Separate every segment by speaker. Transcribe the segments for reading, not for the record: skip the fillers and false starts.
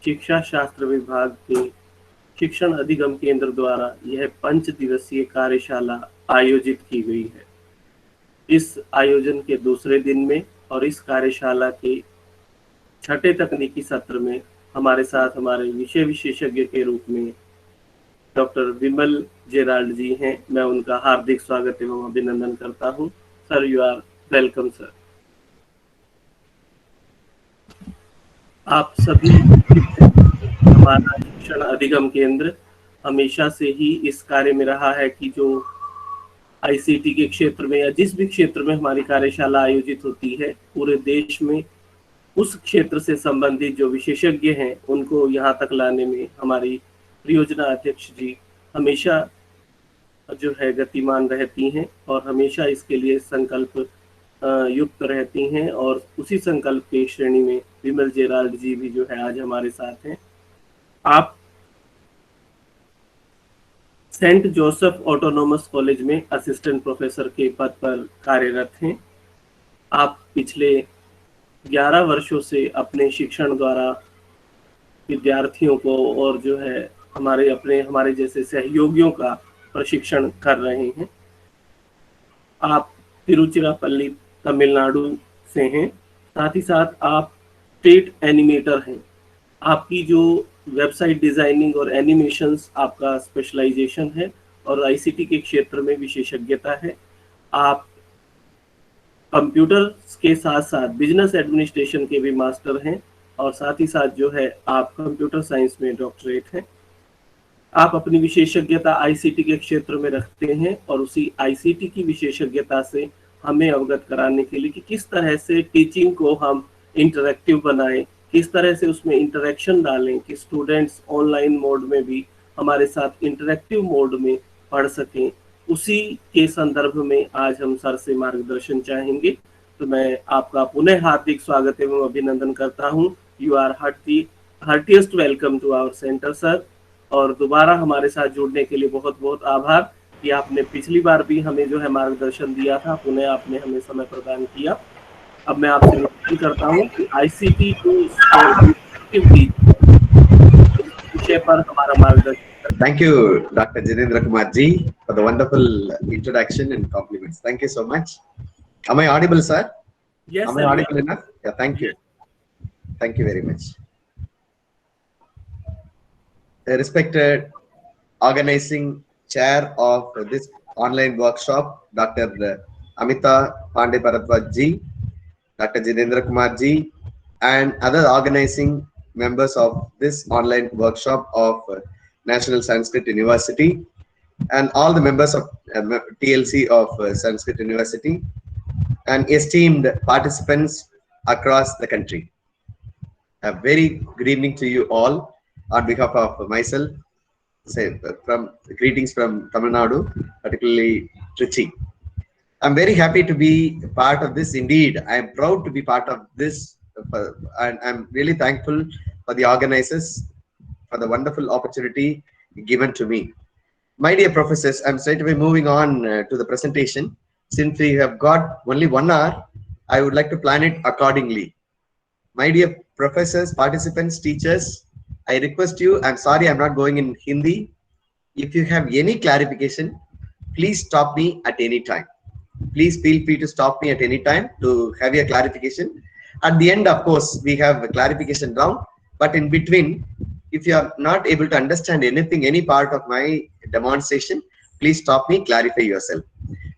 Speaker 1: शिक्षा शास्त्र विभाग के शिक्षण अधिगम केंद्र द्वारा यह 5 दिवसीय कार्यशाला आयोजित की गई है। इस आयोजन के दूसरे दिन में और इस कार्यशाला के छठे तकनीकी सत्र में हमारे साथ हमारे विषय विशेषज्ञ के रूप में डॉक्टर विमल जेराल्ड जी हैं। मैं उनका हार्दिक स्वागत एवं अभिनंदन करता हूं। Sir, you are welcome sir. आप सभी, हमारा शिक्षण अधिगम केंद्र हमेशा से ही इस कार्य में रहा है कि जो आईसीटी के क्षेत्र में या जिस भी क्षेत्र में हमारी कार्यशाला आयोजित होती है, पूरे देश में उस क्षेत्र से संबंधित जो विशेषज्ञ हैं उनको यहाँ तक लाने में हमारी परियोजना अध्यक्ष जी हमेशा जो है गतिमान रहती हैं और हमेशा इसके लिए संकल्प युक्त रहती हैं। और उसी संकल्प की श्रेणी में विमल जेराल्ड जी भी जो है आज हमारे साथ हैं। आप सेंट जोसेफ ऑटोनोमस कॉलेज में असिस्टेंट प्रोफेसर के पद पर कार्यरत हैं। आप पिछले 11 वर्षों से अपने शिक्षण द्वारा विद्यार्थियों को और जो है हमारे जैसे सहयोगियों का प्रशिक्षण कर रहे हैं। आप तिरुचिरापल्ली तमिलनाडु से हैं, साथ ही साथ आप स्टेट एनिमेटर हैं। आपकी जो वेबसाइट डिजाइनिंग और एनिमेशंस आपका स्पेशलाइजेशन है और आईसीटी के क्षेत्र में विशेषज्ञता है। आप कंप्यूटर के साथ साथ बिजनेस एडमिनिस्ट्रेशन के भी मास्टर हैं और साथ ही साथ जो है आप कंप्यूटर साइंस में डॉक्टरेट हैं। आप अपनी विशेषज्ञता आईसीटी के क्षेत्र में रखते हैं और उसी आईसीटी की विशेषज्ञता से हमें अवगत कराने के लिए कि किस तरह से टीचिंग को हम इंटरैक्टिव बनाएं, किस तरह से उसमें इंटरेक्शन डालें कि स्टूडेंट्स ऑनलाइन मोड में भी हमारे साथ इंटरैक्टिव मोड में पढ़ सकें। उसी के संदर्भ में आज हम सर से मार्गदर्शन चाहेंगे। तो मैं आपका पुनः हार्दिक स्वागत एवं अभिनंदन करता हूं। You are heartiest welcome to our centre sir. और दोबारा हमारे साथ जुड़ने के लिए बहुत बहुत आभार कि आपने पिछली बार भी हमें जो है मार्गदर्शन दिया था, पुनः आपने हमें समय प्रदान किया। अब मैं आपसे निवेदन करता हूँ कि आईसीटी विषय पर हमारा मार्गदर्शन।
Speaker 2: Thank you, Dr. Jitendra Kumar ji, for the wonderful introduction and compliments. Thank you so much. Am I audible, sir?
Speaker 1: Yes,
Speaker 2: Am
Speaker 1: sir,
Speaker 2: I audible enough? Yeah, thank you. Thank you very much. The respected organizing chair of this online workshop, Dr. Amita Pandey Bharadwaj ji, Dr. Jitendra Kumar ji, and other organizing members of this online workshop of National Sanskrit University, and all the members of TLC of Sanskrit University, and esteemed participants across the country. A very good evening to you all on behalf of myself. Greetings from Tamil Nadu, particularly Trichy. I'm very happy to be part of this. Indeed, I am proud to be part of this, and I'm really thankful for the organizers for the wonderful opportunity given to me. My dear professors, I'm straight away moving on to the presentation. Since we have got only 1 hour, I would like to plan it accordingly. My dear professors, participants, teachers, I request you, I'm sorry I'm not going in Hindi. If you have any clarification, please stop me at any time. Please feel free to stop me at any time to have your clarification. At the end, of course, we have a clarification round, but in between, if you are not able to understand anything, any part of my demonstration, please stop me, clarify yourself.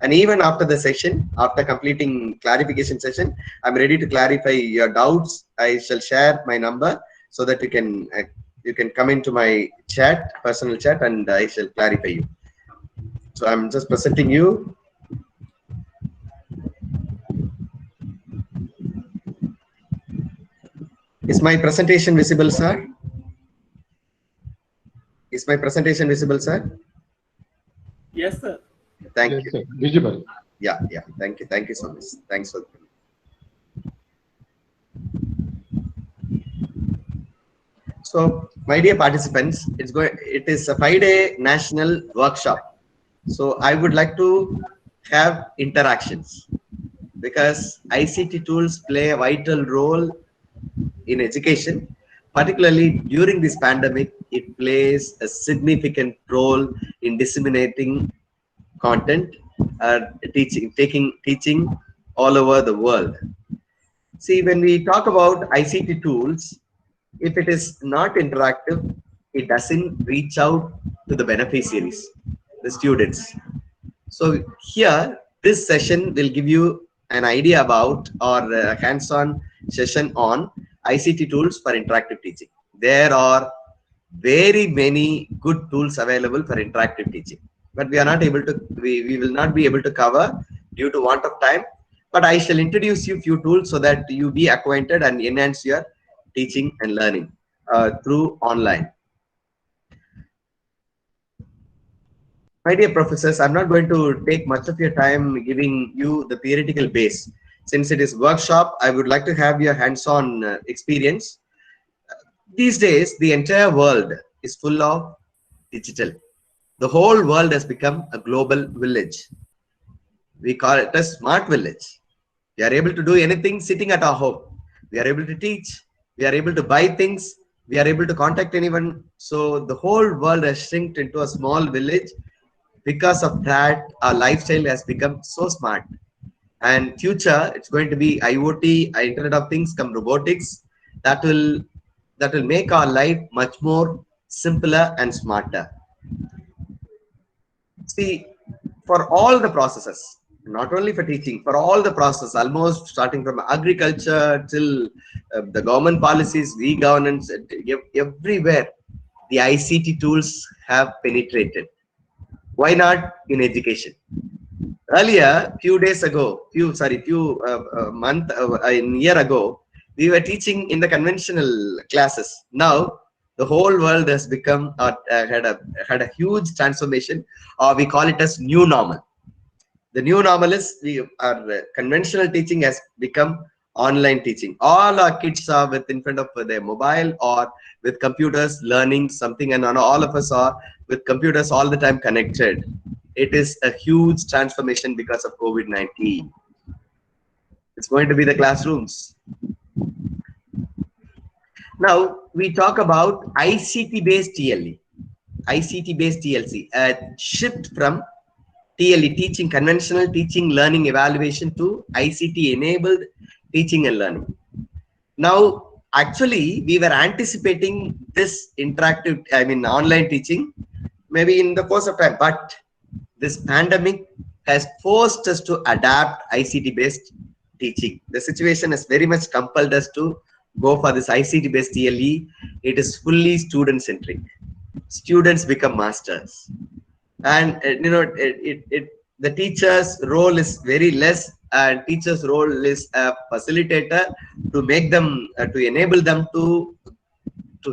Speaker 2: And even after the session, after completing clarification session, I'm ready to clarify your doubts. I shall share my number so that you can come into my chat, personal chat, and I shall clarify you. So I'm just presenting you. Is my presentation visible, sir? Is my presentation visible, sir?
Speaker 1: Yes, sir.
Speaker 2: Thank
Speaker 3: yes,
Speaker 2: you.
Speaker 3: Sir. Visible.
Speaker 2: Yeah. Thank you so much. Thanks for. So, my dear participants, it is a 5-day national workshop. So, I would like to have interactions because ICT tools play a vital role in education, particularly during this pandemic, it plays a significant role in disseminating content, teaching all over the world. See, when we talk about ICT tools, if it is not interactive, it doesn't reach out to the beneficiaries, the students. So here, this session will give you an idea about or a hands-on session on ICT tools for interactive teaching. There are very many good tools available for interactive teaching, but we are not able to, we will not be able to cover due to want of time. But I shall introduce you few tools so that you be acquainted and enhance your teaching and learning through online. My dear professors, I'm not going to take much of your time giving you the theoretical base. Since it is workshop, I would like to have your hands-on experience. These days, the entire world is full of digital. The whole world has become a global village. We call it a smart village. We are able to do anything sitting at our home. We are able to teach. We are able to buy things. We are able to contact anyone. So the whole world has shrinked into a small village. Because of that, our lifestyle has become so smart. And future, it's going to be IoT, Internet of Things, come robotics. That will make our life much more simpler and smarter. See, for all the processes, not only for teaching, for all the process, almost starting from agriculture till the government policies, e-governance, everywhere, the ICT tools have penetrated. Why not in education? Earlier, few month, a year ago, we were teaching in the conventional classes. Now, the whole world has become had a huge transformation, or we call it as new normal. The new normal is our conventional teaching has become online teaching. All our kids are in front of their mobile or with computers learning something, and all of us are with computers all the time connected. It is a huge transformation because of COVID-19. It's going to be the classrooms. Now we talk about ICT-based TLE, ICT-based TLC, a shift from TLE, teaching, conventional teaching, learning, evaluation, to ICT-enabled teaching and learning. Now, actually, we were anticipating this interactive, online teaching, maybe in the course of time, but this pandemic has forced us to adapt ICT-based teaching. The situation has very much compelled us to go for this ICT-based TLE. It is fully student-centric. Students become masters, and the teacher's role is very less, and teacher's role is a facilitator to make them, to enable them to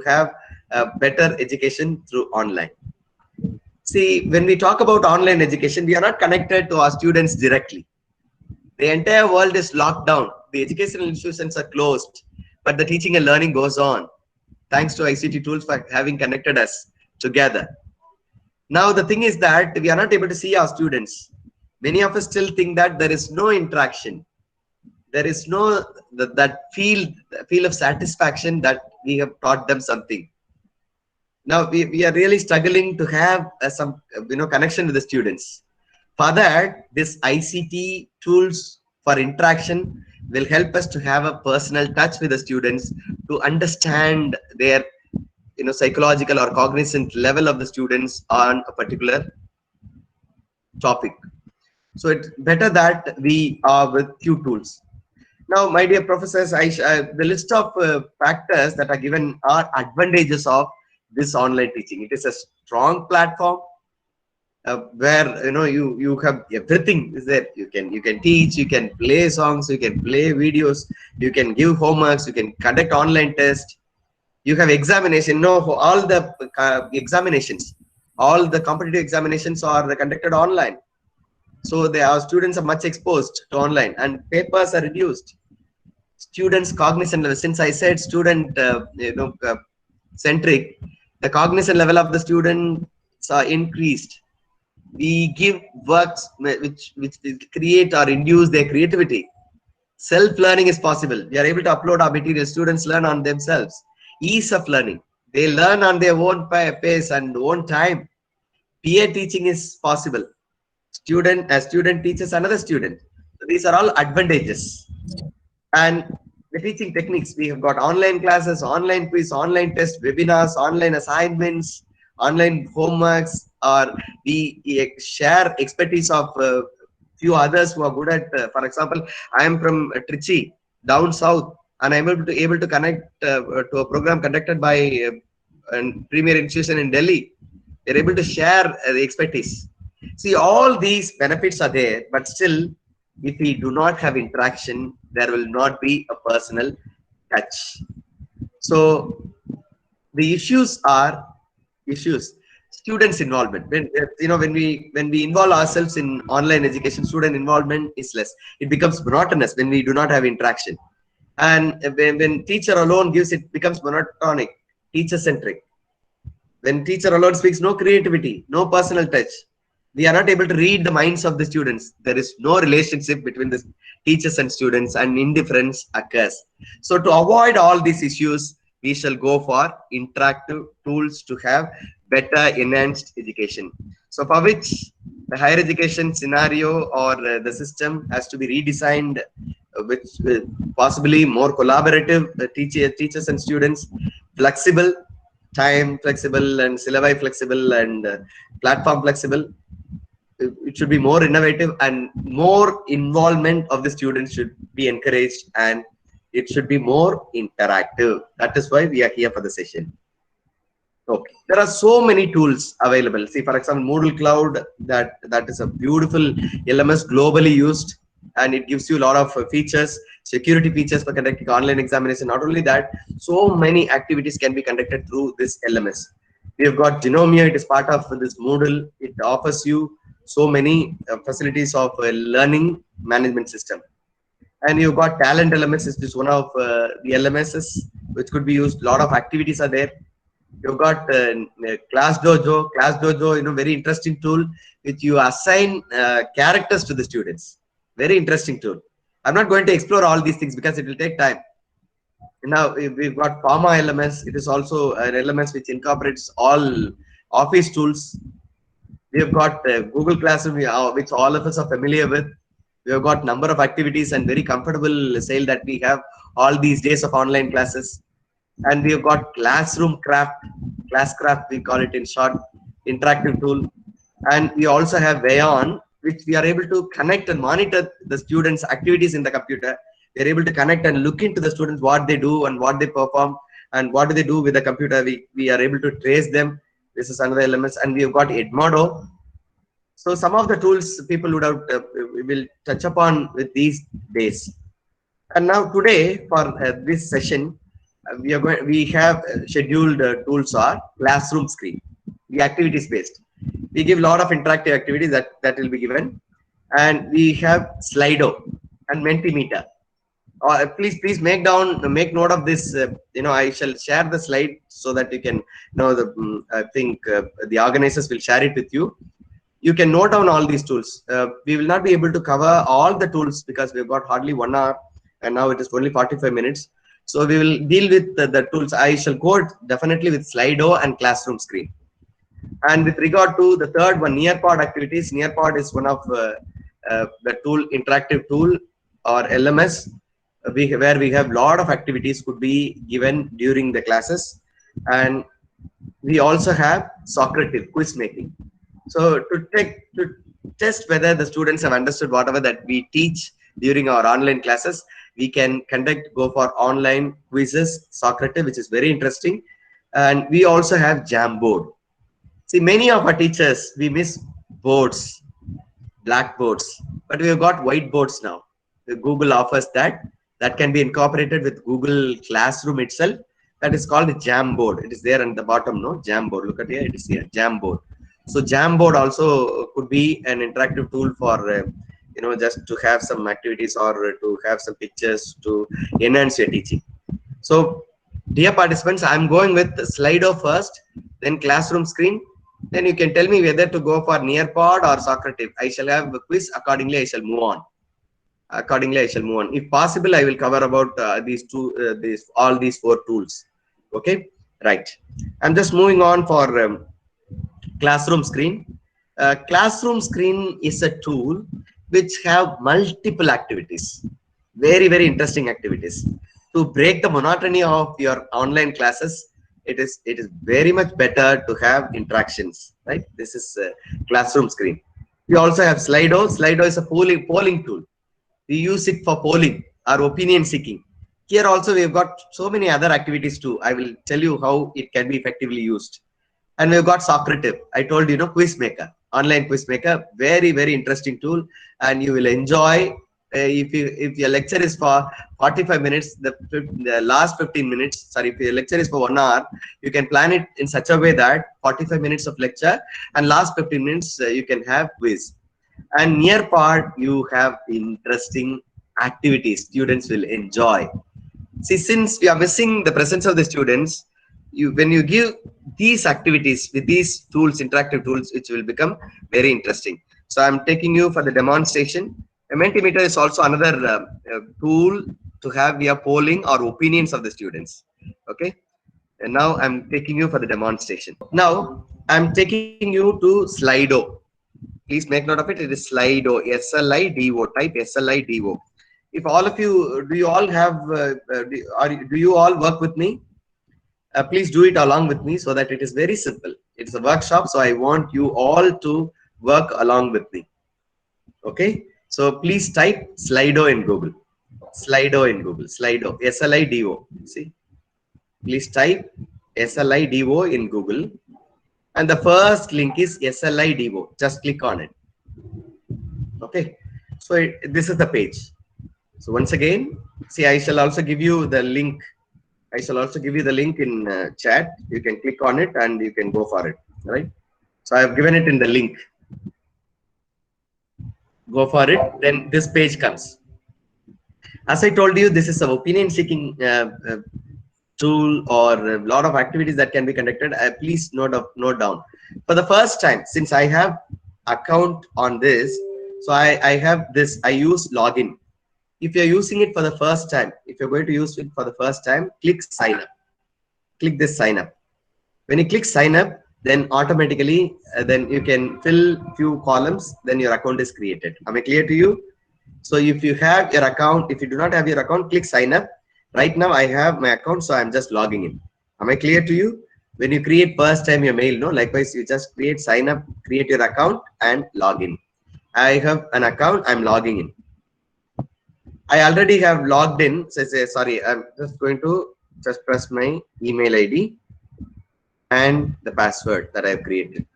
Speaker 2: have a better education through online. See, when we talk about online education, we are not connected to our students directly. The entire world is locked down. The educational institutions are closed, but the teaching and learning goes on, thanks to ICT tools for having connected us together. Now, the thing is that we are not able to see our students. Many of us still think that there is no interaction. There is no that feel of satisfaction that we have taught them something. Now we are really struggling to have some connection with the students. For that, this ICT tools for interaction will help us to have a personal touch with the students, to understand their psychological or cognizant level of the students on a particular topic. So it's better that we are with few tools. Now, my dear professors, the list of factors that are given are advantages of this online teaching. It is a strong platform where you have everything is there. You can teach, you can play songs, you can play videos, you can give homeworks, you can conduct online tests. You have examination. All the examinations, all the competitive examinations are conducted online. So our students are much exposed to online, and papers are reduced. Students' cognizant level, since I said student centric, the cognizant level of the students are increased. We give works which create or induce their creativity. Self-learning is possible. We are able to upload our material. Students learn on themselves. ease of learning. They learn on their own pace and own time. Peer teaching is possible. A student teaches another student. So these are all advantages. And the teaching techniques, we have got online classes, online quiz, online test, webinars, online assignments, online homeworks, or we share expertise of few others who are good at, for example, I am from Trichy, down south, and I'm able to connect to a program conducted by a premier institution in Delhi. They're able to share the expertise. See, all these benefits are there, but still, if we do not have interaction, there will not be a personal touch. So the issues are issues. Students' involvement. When we involve ourselves in online education, student involvement is less. It becomes monotonous when we do not have interaction. And when teacher alone gives, it becomes monotonic, teacher centric. When teacher alone speaks, no creativity, no personal touch. We are not able to read the minds of the students. There is no relationship between the teachers and students, and indifference occurs. So to avoid all these issues, we shall go for interactive tools to have better enhanced education. So for which the higher education scenario or the system has to be redesigned, which possibly more collaborative, teachers and students, flexible, time flexible, and syllabi flexible, and platform flexible. It should be more innovative, and more involvement of the students should be encouraged, and it should be more interactive. That is why we are here for the session. Okay, there are so many tools available. See, for example, Moodle Cloud, that is a beautiful LMS, globally used, and it gives you a lot of features, security features for conducting online examination. Not only that, so many activities can be conducted through this LMS. We have got Genomia. It is part of this Moodle. It offers you so many facilities of learning management system. And you've got Talent LMS, is one of the LMSs which could be used. A lot of activities are there. You've got Class Dojo. Class Dojo, very interesting tool which you assign characters to the students. Very interesting tool. I'm not going to explore all these things because it will take time. Now we've got Pharma LMS. It is also an LMS which incorporates all office tools. We have got Google Classroom, which all of us are familiar with. We have got number of activities and very comfortable sale that we have all these days of online classes. And we have got Classroom Craft, Classcraft we call it in short, interactive tool. And we also have Wayon, which we are able to connect and monitor the students' activities in the computer. We are able to connect and look into the students, what they do and what they perform and what do they do with the computer. We are able to trace them. This is another LMS. And we have got Edmodo. So some of the tools people would have we will touch upon with these days. And now today for this session, we have scheduled tools are Classroom Screen, the activities based. We give a lot of interactive activities that will be given, and we have Slido and Mentimeter. Please make note of this. I shall share the slide so that you can know I think the organizers will share it with you. You can note down all these tools. We will not be able to cover all the tools because we've got hardly 1 hour, and now it is only 45 minutes. So we will deal with the tools. I shall go definitely with Slido and Classroom Screen. And with regard to the third one, Nearpod activities, Nearpod is one of the interactive tool or LMS where we have a lot of activities could be given during the classes. And we also have Socrative, quiz making. So to test whether the students have understood whatever that we teach during our online classes, we can go for online quizzes, Socrative, which is very interesting. And we also have Jamboard. See, many of our teachers, we miss boards, blackboards, but we have got whiteboards now. Google offers that can be incorporated with Google Classroom itself. That is called Jamboard. It is there on the bottom, no? Jamboard. Look at here, it is here, Jamboard. So Jamboard also could be an interactive tool for just to have some activities or to have some pictures to enhance your teaching. So dear participants, I'm going with Slido first, then Classroom Screen. Then you can tell me whether to go for Nearpod or Socrative. I shall have a quiz. Accordingly, I shall move on. If possible, I will cover about all these 4 tools. Okay, right. I'm just moving on for classroom screen. Classroom screen is a tool which have multiple activities, very interesting activities. To break the monotony of your online classes, it is very much better to have interactions, right? This is classroom screen. We also have Slido. Slido is a polling tool. We use it for polling or opinion seeking. Here also we've got so many other activities too. I will tell you how it can be effectively used. And we've got Socrative. I told you, Quizmaker, online Quizmaker, very interesting tool, and you will enjoy. If your lecture is for 45 minutes, the last 15 minutes, sorry, if your lecture is for 1 hour, you can plan it in such a way that 45 minutes of lecture and last 15 minutes you can have quiz. And near part you have interesting activities students will enjoy. See, since we are missing the presence of the students, when you give these activities with these tools, interactive tools, which will become very interesting. So I'm taking you for the demonstration. A Mentimeter is also another tool to have via polling or opinions of the students. Okay, and now I'm taking you for the demonstration. Now I'm taking you to Slido. Please make note of it. It is Slido, Slido. Type Slido. If all of you, do you all have, do you all work with me? Please do it along with me so that it is very simple. It's a workshop, so I want you all to work along with me. Okay, so please type Slido in Google. Slido in Google. Slido, Slido. See, please type Slido in Google, and the first link is Slido. Just click on it. Okay, so this is the page. So once again, see, I shall also give you the link. I shall also give you the link in chat. You can click on it and you can go for it, right? So I have given it in the link. Go for it. Then this page comes. As I told you, this is an opinion seeking tool or a lot of activities that can be conducted. Please note down. For the first time, since I have account on this, so I have this. I use login. If you're using it for the first time, if you're going to use it for the first time, click sign up. Click this sign up. When you click sign up, then automatically then you can fill few columns, then your account is created. Am I clear to you? So if you have your account, if you do not have your account, click sign up. Right now I have my account, so I'm just logging in. Am I clear to you? When you create first time your mail, no, likewise you just create sign up, create your account and log in. I have an account, I'm logging in. I already have logged in. So sorry, I'm just going to just press my email ID and the password that I've created.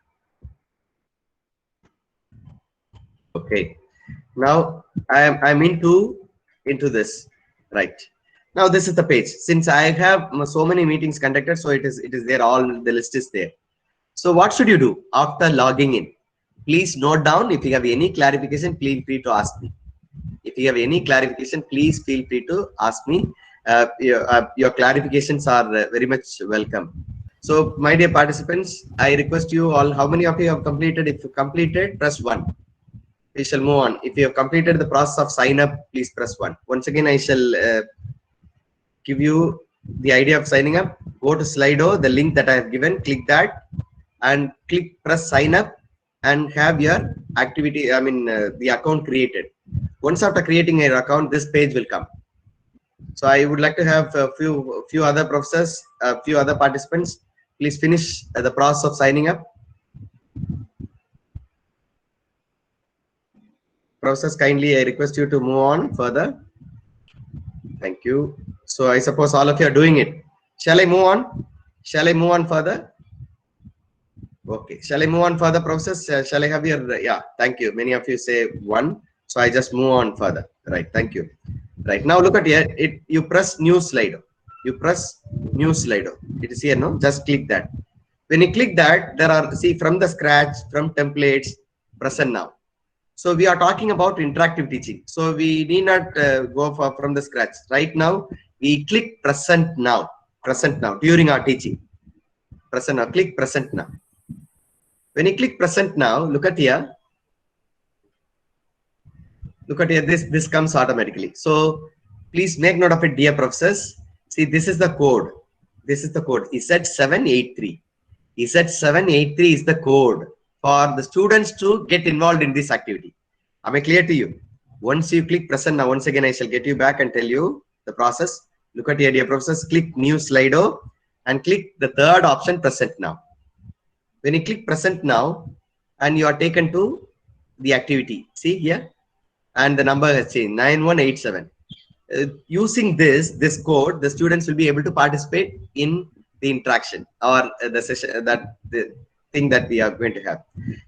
Speaker 2: Okay. Now I'm into this, right? Now this is the page. Since I have so many meetings conducted, so it is there. All the list is there. So what should you do after logging in? Please note down. If you have any clarification, feel free to ask me. If you have any clarification, please feel free to ask me. Your clarifications are very much welcome. So, my dear participants, I request you all, how many of you have completed? If you completed, press 1. We shall move on. If you have completed the process of sign up, please press 1. Once again, I shall give you the idea of signing up. Go to Slido, the link that I have given, click that and press sign up and have your activity, the account created. Once after creating your account, this page will come. So I would like to have a few other professors, a few other participants. Please finish the process of signing up. Professors, kindly I request you to move on further. Thank you. So I suppose all of you are doing it. Shall I move on? Shall I move on further? Okay. Shall I move on further, professors? Shall I have your, yeah, thank you. Many of you say 1. So I just move on further. Right. Thank you. Right. Now look at here. You press new Slido. You press new Slido. It is here, no? Just click that. When you click that, there are, see, from the scratch, from templates, present now. So we are talking about interactive teaching. So we need not go from the scratch. Right now, we click present now. Present now during our teaching. Present now. Click present now. When you click present now, look at here. Look at here. This comes automatically. So please make note of it, dear professors. See, this is the code. This is the code Z783. Z783 is the code for the students to get involved in this activity. Am I clear to you? Once you click present, now once again I shall get you back and tell you the process. Look at here, dear professors, click new Slido and click the third option, present now. When you click present now and you are taken to the activity, see here, and the number has changed 9187. Using this code, the students will be able to participate in the interaction or the session, that the thing that we are going to have.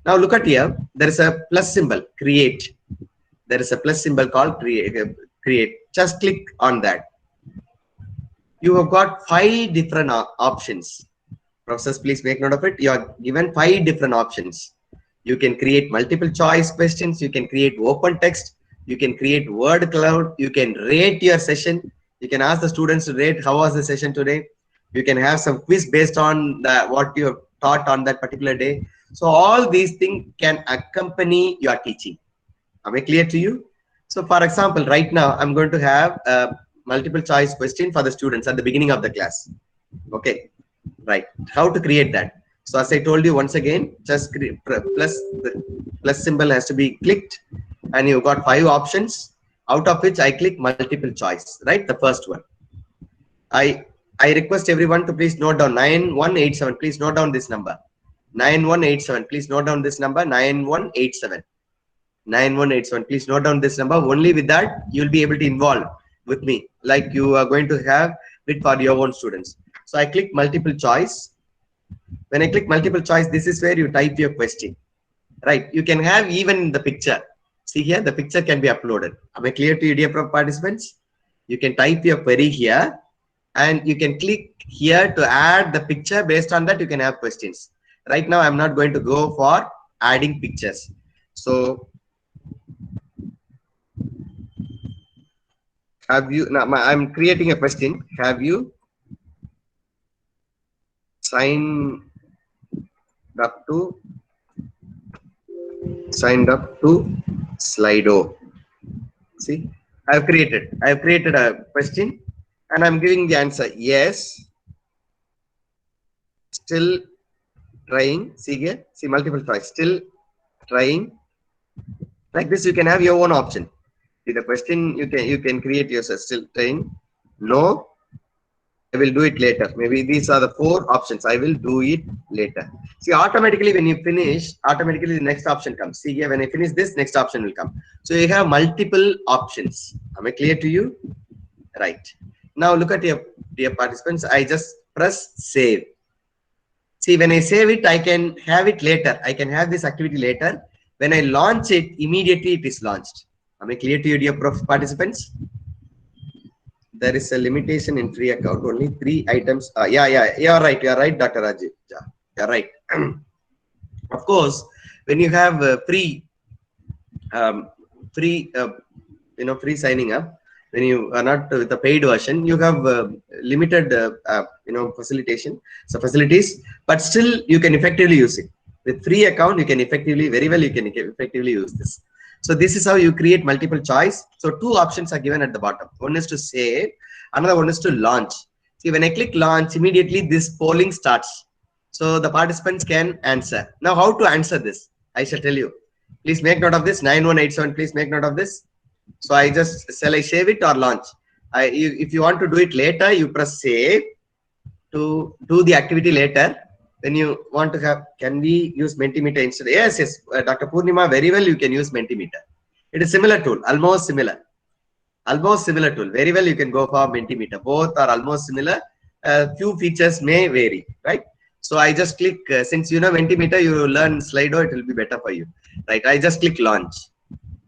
Speaker 2: Now look at here, there is a plus symbol, create. There is a plus symbol called create. Just click on that. You have got 5 different options. Professors, please make note of it. You are given 5 different options. You can create multiple choice questions. You can create open text. You can create word cloud. You can rate your session. You can ask the students to rate how was the session today. You can have some quiz based on what you have taught on that particular day. So all these things can accompany your teaching. Am I clear to you? So for example, right now I'm going to have a multiple choice question for the students at the beginning of the class. Okay, right. How to create that? So as I told you once again, just the plus symbol has to be clicked, and you've got 5 options, out of which I click multiple choice, right? The first one. I request everyone to please note down 9187. Please note down this number. 9187. Please note down this number. 9187. 9187. Please note down this number. Only with that you'll be able to involve with me, like you are going to have it for your own students. So I click multiple choice. When I click multiple choice, this is where you type your question, right? You can have even the picture. See here, the picture can be uploaded. Am I clear to you, dear participants? You can type your query here, and you can click here to add the picture. Based on that, you can have questions. Right now, I'm not going to go for adding pictures. So have you, now I'm creating a question. Have you signed up to Slido? See, I've created a question and I'm giving the answer yes, still trying. See here, see multiple choice, still trying. Like this, you can have your own option. See the question, you can create yourself. Still trying, no, I will do it later. Maybe these are the 4 options. I will do it later. See, automatically when you finish, automatically the next option comes. See here, when I finish this, next option will come. So you have multiple options. Am I clear to you? Right. Now look at your dear participants. I just press save. See, when I save it, I can have it later. I can have this activity later. When I launch it, immediately it is launched. Am I clear to you, dear participants? There is a limitation in free account. Only 3 items. Yeah, you're right, Dr. Rajiv. Yeah, you're right. Of course, when you have free signing up, when you are not with the paid version, you have limited facilities, but still you can effectively use it. With free account, you can effectively, very well, you can effectively use this. So this is how you create multiple choice. So 2 options are given at the bottom. One is to save, another one is to launch. See, when I click launch, immediately this polling starts. So the participants can answer. Now, how to answer this? I shall tell you. Please make note of this. 9187. Please make note of this. So I just, shall I save it or launch? If you want to do it later, you press save to do the activity later. When you want to have, can we use Mentimeter instead? Yes, Dr. Purnima, very well, you can use Mentimeter. It is similar tool, almost similar tool. Very well, you can go for Mentimeter. Both are almost similar. Few features may vary, right? So I just click, since you know Mentimeter, you learn Slido, it will be better for you, right? I just click launch.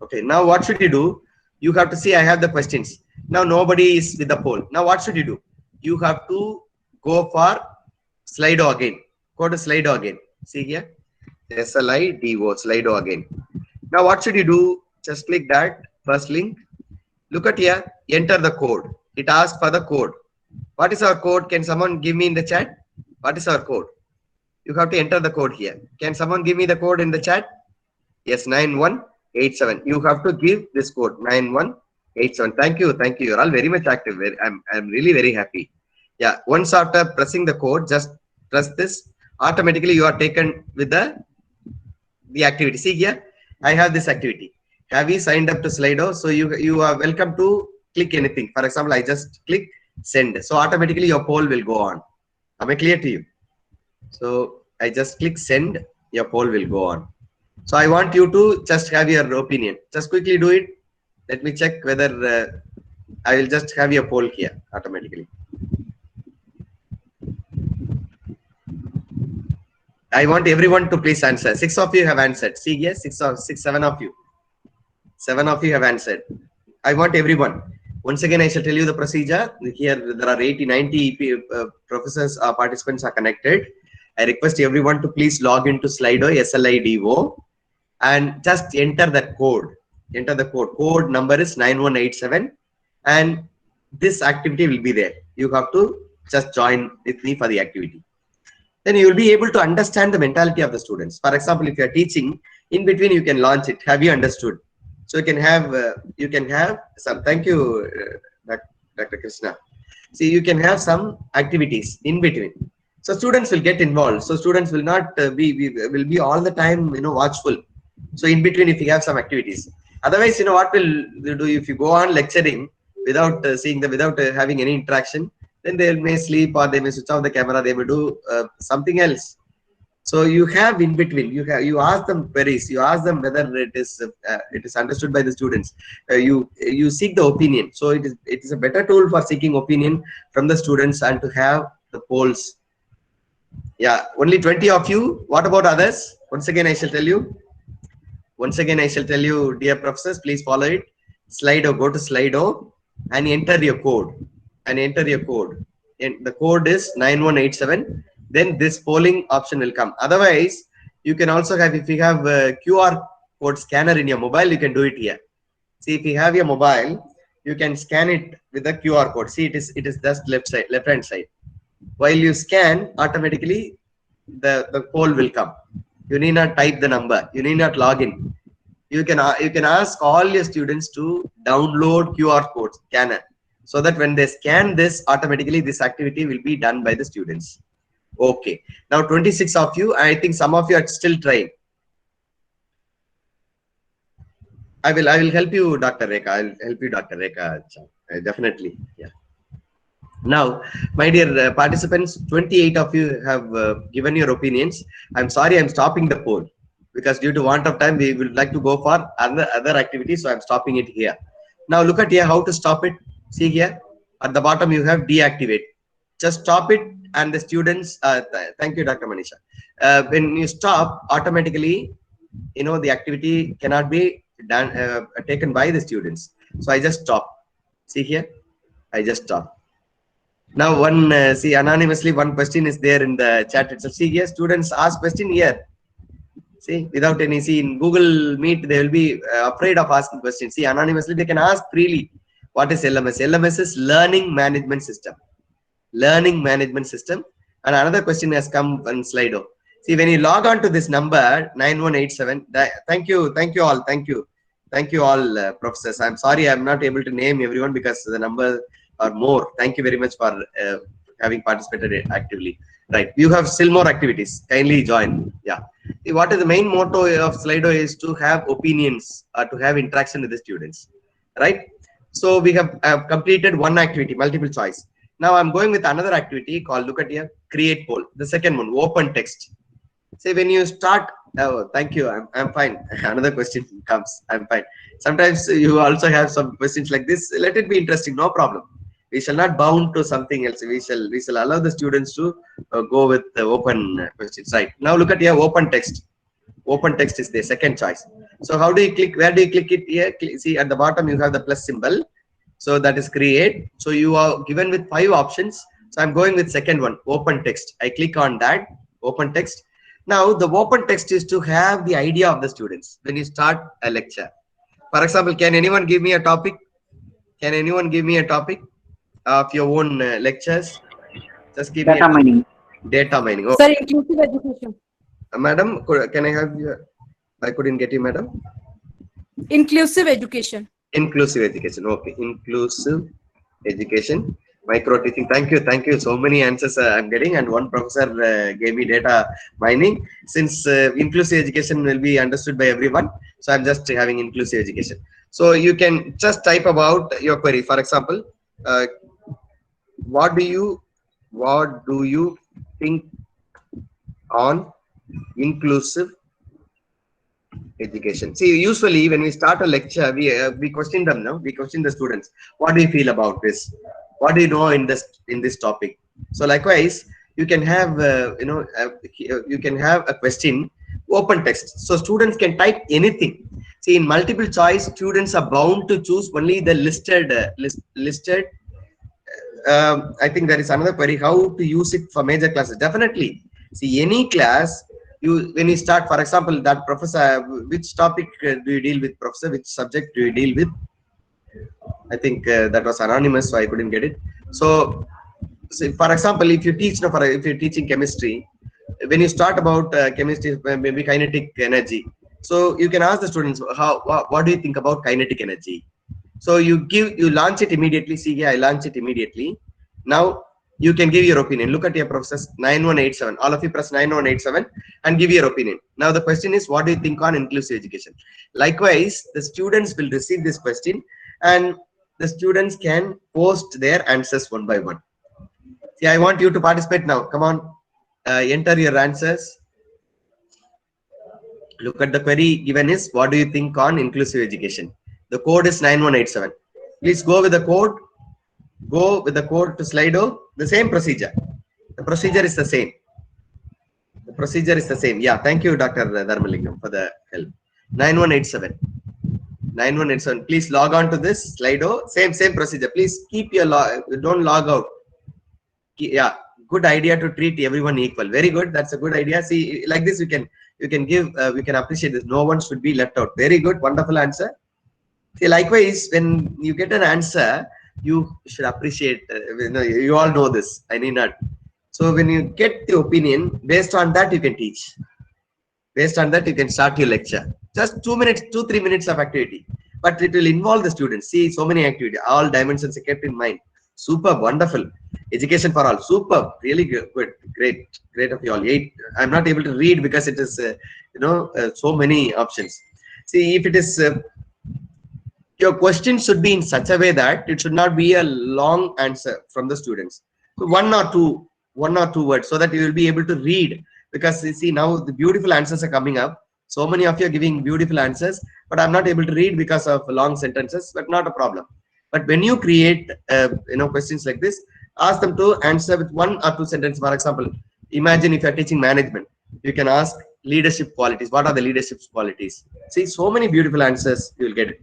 Speaker 2: Okay, now what should you do? You have to see, I have the questions. Now nobody is with the poll. Now what should you do? You have to go for Slido again. Go to Slido again. See here, SLIDO, Slido again. Now what should you do? Just click that first link. Look at here, enter the code. It asks for the code. What is our code? Can someone give me in the chat? What is our code? You have to enter the code here. Can someone give me the code in the chat? Yes, 9187. You have to give this code 9187. Thank you. You're all very much active. I'm really very happy. Yeah, once after pressing the code, just press this. Automatically, you are taken with the activity. See here, I have this activity. Have you signed up to Slido? So you are welcome to click anything. For example, I just click send. So automatically your poll will go on. Am I clear to you? So I just click send. Your poll will go on. So I want you to just have your opinion. Just quickly do it. Let me check whether I will just have your poll here automatically. I want everyone to please answer. 6 of you have answered. See, yes, 7 of you. 7 of you have answered. I want everyone. Once again, I shall tell you the procedure. Here, there are 80, 90 professors, participants are connected. I request everyone to please log into Slido, SLIDO, and just enter that code. Enter the code. Code number is 9187, and this activity will be there. You have to just join with me for the activity. Then you will be able to understand the mentality of the students. For example, if you are teaching, in between you can launch it. Have you understood? So you can have some. Thank you, Dr. Krishna. See, you can have some activities in between. So students will get involved. So students will not will be all the time watchful. So in between, if you have some activities, otherwise what will you do if you go on lecturing without seeing without having any interaction? Then they may sleep or they may switch off the camera. They may do something else. So you have in between. You ask them queries. You ask them whether it is understood by the students. You seek the opinion. So it is a better tool for seeking opinion from the students and to have the polls. Yeah, only 20 of you. What about others? Once again, I shall tell you. Once again, I shall tell you, dear professors, please follow it. Slido. Go to Slido and enter your code. And enter your code. And the code is 9187. Then this polling option will come. Otherwise, you can also have, if you have a QR code scanner in your mobile, you can do it here. See, if you have your mobile, you can scan it with the QR code. See, it is just left hand side. While you scan, automatically the poll will come. You need not type the number. You need not log in. You can ask all your students to download QR code scanner, so that when they scan this, automatically this activity will be done by the students. Okay. Now 26 of you. I think some of you are still trying. I will help you, Dr. Rekha. I'll help you, Dr. Rekha. Definitely. Yeah. Now, my dear participants, 28 of you have given your opinions. I'm sorry, I'm stopping the poll because due to want of time, we would like to go for other activities. So I'm stopping it here. Now look at here how to stop it. See here at the bottom you have deactivate. Just stop it, and the students. Thank you, Dr. Manisha. When you stop, automatically, the activity cannot be done taken by the students. So I just stop. See here, I just stop. Now see anonymously one question is there in the chat itself. See here, students ask question here. See, without any, see in Google Meet, they will be afraid of asking questions. See, anonymously, they can ask freely. What is LMS? LMS is Learning Management System. Learning Management System. And another question has come on Slido. See, when you log on to this number, 9187, thank you all, professors. I'm sorry, I'm not able to name everyone because the number are more. Thank you very much for having participated actively. Right, you have still more activities. Kindly join. Yeah. What is the main motto of Slido is to have opinions or to have interaction with the students, right? So we have completed one activity, multiple choice. Now I'm going with another activity called, look at here, create poll. The second one, open text. Say when you start, oh, thank you, I'm fine. Another question comes, I'm fine. Sometimes you also have some questions like this. Let it be interesting, no problem. We shall not bound to something else. We shall allow the students to go with the open questions. Right now, look at here, open text. Open text is the second choice. So how do you click? Where do you click it here? See at the bottom you have the plus symbol. So that is create. So you are given with 5 options. So I'm going with second one, open text. I click on that, open text. Now the open text is to have the idea of the students when you start a lecture. For example, can anyone give me a topic? Can anyone give me a topic of your own lectures? Just give
Speaker 3: data
Speaker 2: me
Speaker 3: mining.
Speaker 2: Data mining. Oh.
Speaker 4: Sir, inclusive education.
Speaker 2: Madam, can I have your? I couldn't get you, madam.
Speaker 4: Inclusive education.
Speaker 2: Inclusive education. Okay, inclusive education. Micro teaching. Thank you. Thank you. So many answers I'm getting, and one professor gave me data mining. Since inclusive education will be understood by everyone, so I'm just having inclusive education. So you can just type about your query. For example, uh, what do you think on inclusive education? See, usually when we start a lecture, we question them. No, we question the students. What do you feel about this? What do you know in this topic? So likewise, you can have you can have a question, open text, so students can type anything. See, in multiple choice, students are bound to choose only the listed. I think there is another query, how to use it for major classes. Definitely. See, any class, you when you start, for example, that professor, which topic do you deal with, professor, which subject do you deal with? I think that was anonymous, so I couldn't get it. So for example, if you teach, no, if you're teaching chemistry, when you start about chemistry, maybe kinetic energy, so you can ask the students, what do you think about kinetic energy? So you launch it immediately. See here, I launch it immediately. Now you can give your opinion. Look at your process. 9187. All of you press 9187 and give your opinion. Now the question is, what do you think on inclusive education? Likewise, the students will receive this question, and the students can post their answers one by one. See, I want you to participate now. Come on, enter your answers. Look at the query given is, what do you think on inclusive education? The code is 9187. Please go with the code. Go with the code to Slido. The same procedure. The procedure is the same. The procedure is the same. Yeah, thank you, Dr. Dharmalingam, for the help. 9187. 9187. Please log on to this Slido. Same procedure. Please keep your don't log out. Yeah, good idea to treat everyone equal. Very good. That's a good idea. See, like this, you can give, we can appreciate this. No one should be left out. Very good. Wonderful answer. See, likewise, when you get an answer, you should appreciate. You all know this. I need not. So when you get the opinion, based on that you can teach. Based on that you can start your lecture. Just 2 minutes, 3 minutes of activity, but it will involve the students. See, so many activities, all dimensions are kept in mind. Super, wonderful. Education for all. Super, really good, great of you all. 8. I'm not able to read because it is, so many options. See, if it is. Your question should be in such a way that it should not be a long answer from the students. So one or two words, so that you will be able to read. Because you see, now the beautiful answers are coming up. So many of you are giving beautiful answers, but I'm not able to read because of long sentences. But not a problem. But when you create, questions like this, ask them to answer with 1 or 2 sentences. For example, imagine if you are teaching management, you can ask leadership qualities. What are the leadership qualities? See, so many beautiful answers you will get.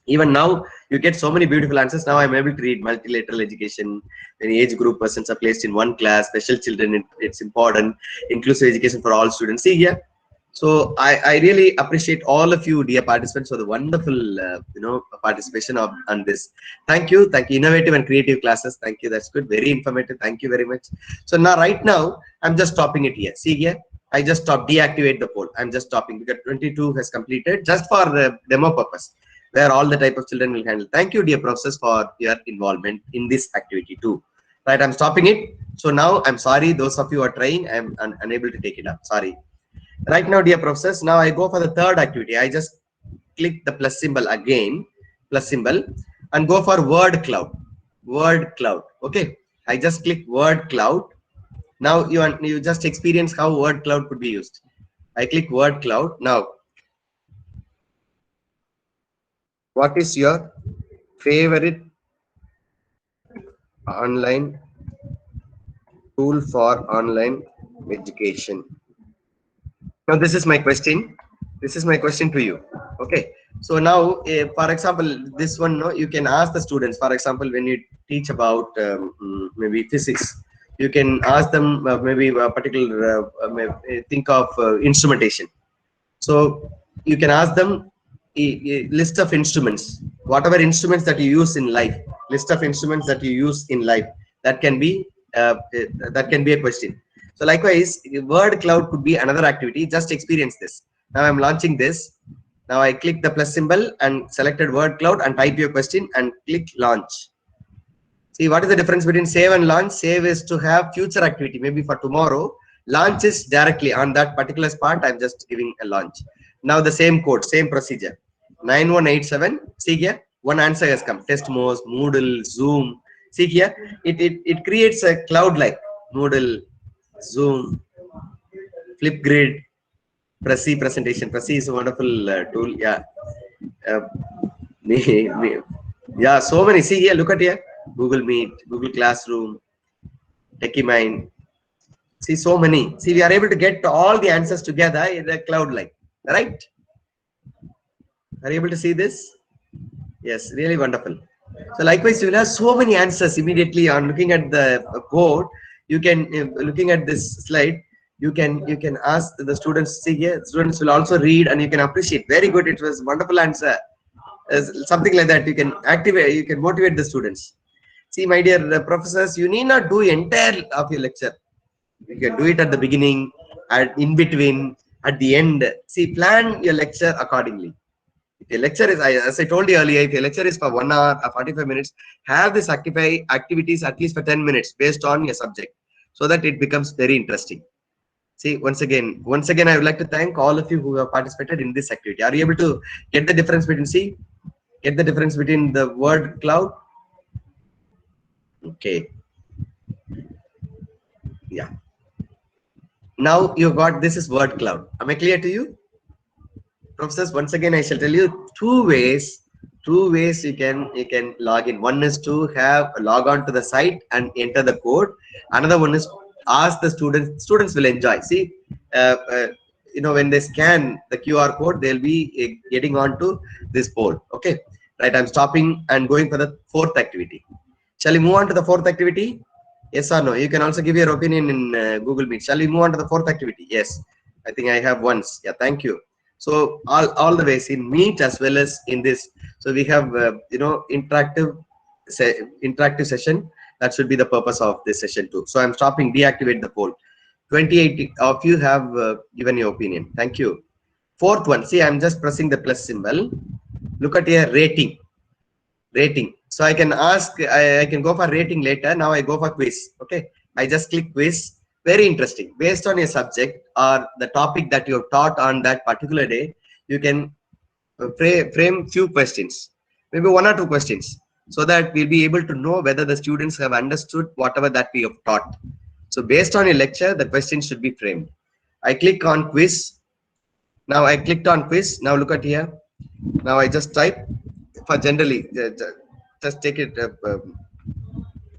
Speaker 2: Even now you get so many beautiful answers. Now I'm able to read multilateral education, when age group persons are placed in one class, special children, it's important, inclusive education for all students. See here. So I really appreciate all of you, dear participants, for the wonderful participation on this. Thank you. Innovative and creative classes. Thank you. That's good. Very informative. Thank you very much. So now right now I'm just stopping it here. See here. I just stop, deactivate the poll. I'm just stopping because 22 has completed, just for demo purpose, where all the type of children will handle. Thank you, dear professors, for your involvement in this activity too. Right, I'm stopping it. So now I'm sorry, those of you who are trying, I'm unable to take it up. Sorry. Right now, dear professors, now I go for the third activity. I just click the plus symbol again, plus symbol, and go for word cloud. Word cloud. Okay. I just click word cloud. Now you just experience how word cloud could be used. I click word cloud. Now, what is your favorite online tool for online education? Now this is my question. This is my question to you. Okay. So now, for example, this one, no, you can ask the students. For example, when you teach about maybe physics, you can ask them maybe a particular think of instrumentation. So you can ask them a list of instruments, whatever instruments that you use in life, list of instruments that you use in life. That can be a question. So likewise, word cloud could be another activity. Just experience this. Now I'm launching this. Now I click the plus symbol and selected word cloud and type your question and click launch. See, what is the difference between save and launch? Save is to have future activity, maybe for tomorrow. Launch is directly on that particular spot. I'm just giving a launch. Now the same code, same procedure. 9187. See here, one answer has come. Testmos, Moodle, Zoom. See here, it creates a cloud like Moodle, Zoom, Flipgrid, Prezi presentation. Prezi is a wonderful tool. Yeah. Yeah, so many. See here, look at here. Google Meet, Google Classroom, TechieMind. See, so many. See, we are able to get all the answers together in a cloud like, right? Are you able to see this? Yes, really wonderful. So likewise, you will have so many answers immediately on looking at the code. You can, looking at this slide, you can ask the students. See here, students will also read and you can appreciate. Very good. It was wonderful answer. Something like that. You can activate. You can motivate the students. See, my dear professors, you need not do entire of your lecture. You can do it at the beginning, at in between, at the end. See, plan your lecture accordingly. If your lecture is, as I told you earlier, if your lecture is for 1 hour or 45 minutes, have this activities at least for 10 minutes based on your subject, so that it becomes very interesting. See, once again, I would like to thank all of you who have participated in this activity. Are you able to get the difference between, see, get the difference between the word cloud? Okay. Yeah. Now you got, this is word cloud. Am I clear to you? Professors, once again, I shall tell you two ways you can log in. One is to log on to the site and enter the code. Another one is ask the students will enjoy. See, you know, when they scan the QR code, they'll be getting on to this poll. Okay, right, I'm stopping and going for the fourth activity. Shall we move on to the fourth activity? Yes or no? You can also give your opinion in Google Meet. Shall we move on to the fourth activity? Yes, I think I have once. Yeah, thank you. So all the ways in Meet as well as in this. So we have you know, interactive session. That should be the purpose of this session too. So I'm stopping. Deactivate the poll. 28 of you have given your opinion. Thank you. Fourth one. See, I'm just pressing the plus symbol. Look at here, rating. So I can ask. I can go for rating later. Now I go for quiz. Okay. I just click quiz. Very interesting. Based on your subject or the topic that you have taught on that particular day, you can frame few questions, maybe 1 or 2 questions, so that we'll be able to know whether the students have understood whatever that we have taught. So based on your lecture, the question should be framed. I click on quiz. Now I clicked on quiz. Now look at here. Now I just type for generally, just take it.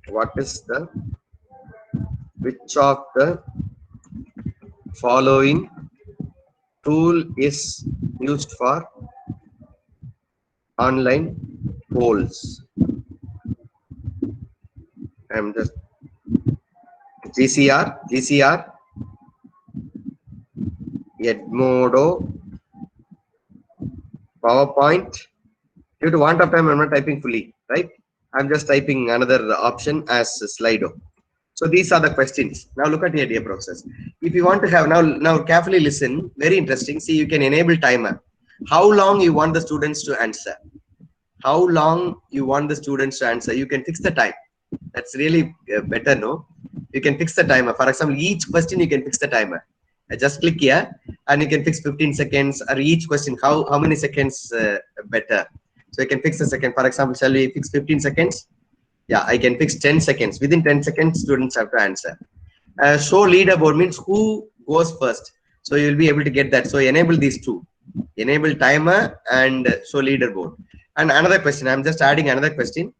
Speaker 2: What is the, which of the following tool is used for online polls? I'm just GCR, Edmodo, PowerPoint. Due to want of time, I'm not typing fully, right? I'm just typing another option as Slido. So these are the questions. Now look at here, dear professors. If you want to have, now carefully listen, very interesting. See, you can enable timer. How long you want the students to answer? How long you want the students to answer? You can fix the time. That's really better, no? You can fix the timer. For example, each question you can fix the timer. I just click here and you can fix 15 seconds, or each question, how many seconds better. So you can fix a second. For example, shall we fix 15 seconds? Yeah, I can fix 10 seconds. Within 10 seconds, students have to answer. Show leaderboard means who goes first. So you'll be able to get that. So enable these two. Enable timer and show leaderboard. And another question, I'm just adding another question.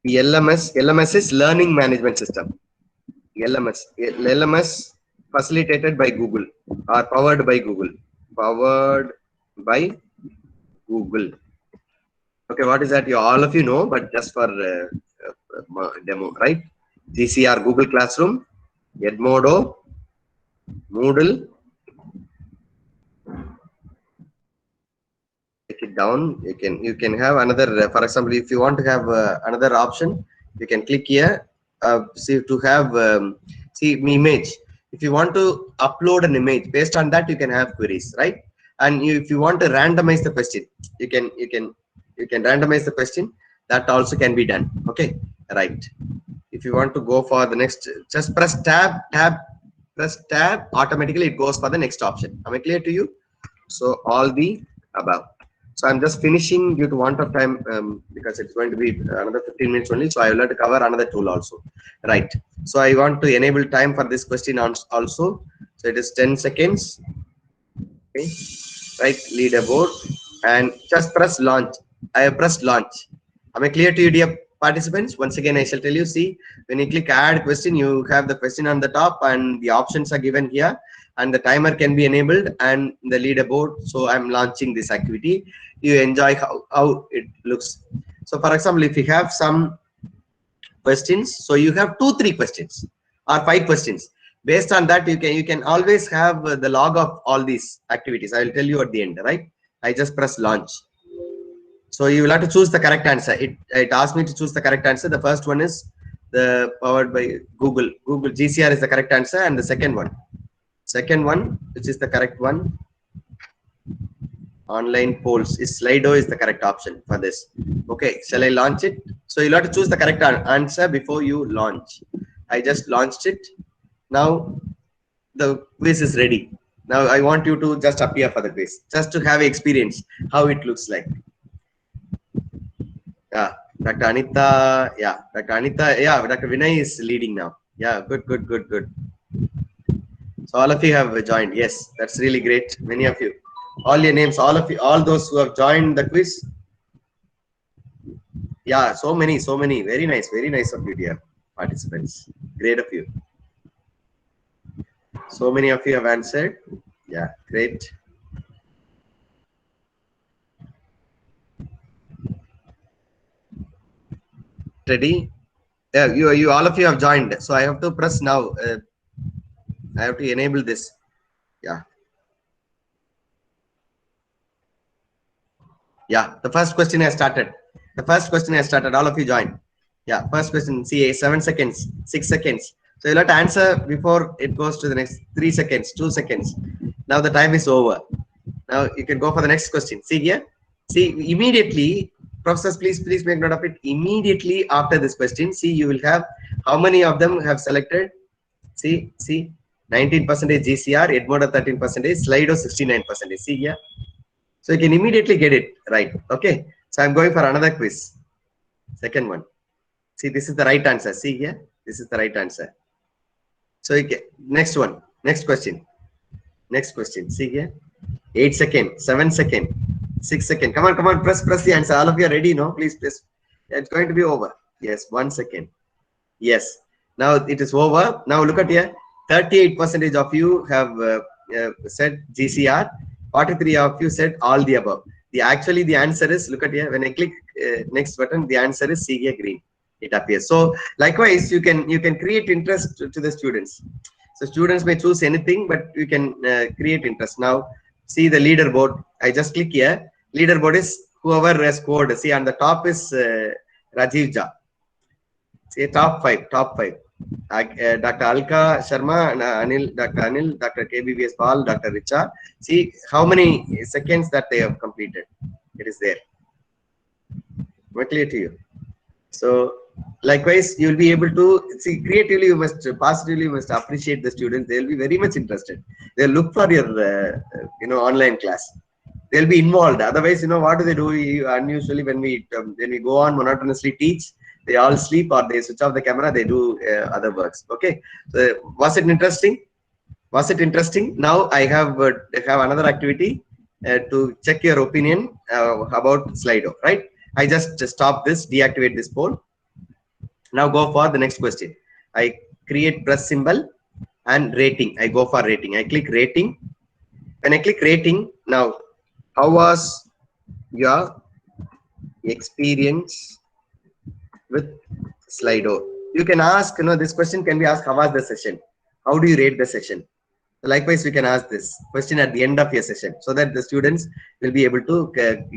Speaker 2: LMS is Learning Management System. LMS facilitated by Google or powered by Google. Powered by Google. Okay, what is that? You all of you know, but just for demo, right? GCR, Google Classroom, Edmodo, Moodle. Take it down. You can have another. For example, if you want to have another option, you can click here. See, to have see image. If you want to upload an image, based on that you can have queries, right? And if you want to randomize the question, you can randomize the question. That also can be done. Okay, right. If you want to go for the next, just press press tab, automatically it goes for the next option. Am I clear to you? So all the above. So I'm just finishing due to want of time, because it's going to be another 15 minutes only. So I will have to cover another tool also. Right. So I want to enable time for this question also. So it is 10 seconds. Okay. Right. Leaderboard and just press launch. I have pressed launch. Am I clear to you, dear participants? Once again, I shall tell you, see, when you click add question, you have the question on the top and the options are given here, and the timer can be enabled and the leaderboard. So I'm launching this activity. You enjoy how it looks. So for example, if you have some questions, so you have 2-3 questions or 5 questions. Based on that, you can always have the log of all these activities. I will tell you at the end, right? I just press launch. So you will have to choose the correct answer. It asked me to choose the correct answer. The first one is the powered by Google. Google GCR is the correct answer, and the second one, which is the correct one, online polls, is Slido is the correct option for this. Okay, shall I launch it? So you'll have to choose the correct answer before you launch. I just launched it. Now the quiz is ready. Now I want you to just appear for the quiz, just to have experience how it looks like. Yeah, Dr. Anita. Yeah, Dr. Anita. Yeah, Dr. Vinay is leading now. Yeah, good. So all of you have joined. Yes, that's really great. Many of you, all your names, all of you, all those who have joined the quiz. Yeah, so many. Very nice of you, dear participants. Great of you. So many of you have answered. Yeah, great. Ready? Yeah, you all of you have joined. So I have to press now. I have to enable this. Yeah. Yeah, the first question has started. All of you join. Yeah, first question. See, 7 seconds, 6 seconds. So you'll have to answer before it goes to the next 3 seconds, 2 seconds. Now the time is over. Now you can go for the next question. See here. See, immediately, professors, please make note of it. Immediately after this question, see, you will have how many of them have selected. See, 19% GCR, Edmodo 13%, Slido 69%. See here. So you can immediately get it right. Okay. So I'm going for another quiz. Second one. See, this is the right answer. See here. This is the right answer. So you get next one. Next question. See here. 8 seconds, 7 seconds, 6 seconds. Come on. Press the answer. All of you are ready, no? Please press. It's going to be over. Yes, 1 second. Yes. Now it is over. Now look at here. 38% of you have said GCR. 43 of you said all the above. Actually the answer is, look at here, when I click next button, the answer is CA green. It appears. So likewise, you can create interest to the students. So students may choose anything, but you can create interest. Now see the leaderboard. I just click here. Leaderboard is whoever has scored. See, on the top is Rajiv Jha. See, top five. Dr. Alka Sharma, Dr. Anil, Dr. KBVS Paul, Dr. Richa. See how many seconds that they have completed. It is there. Very clear to you. So likewise, you will be able to see creatively. You must positively appreciate the students. They will be very much interested. They'll look for your online class. They'll be involved. Otherwise, what do they do? Unusually, when we go on monotonously teach, they all sleep or they switch off the camera. They do other works. Okay. So was it interesting? Now I have another activity to check your opinion about Slido. Right. I just stop this, deactivate this poll. Now go for the next question. I create plus symbol and rating. I go for rating. I click rating. When I click rating, now how was your experience with Slido? You can ask, this question can be asked, how was the session? How do you rate the session? Likewise, we can ask this question at the end of your session so that the students will be able to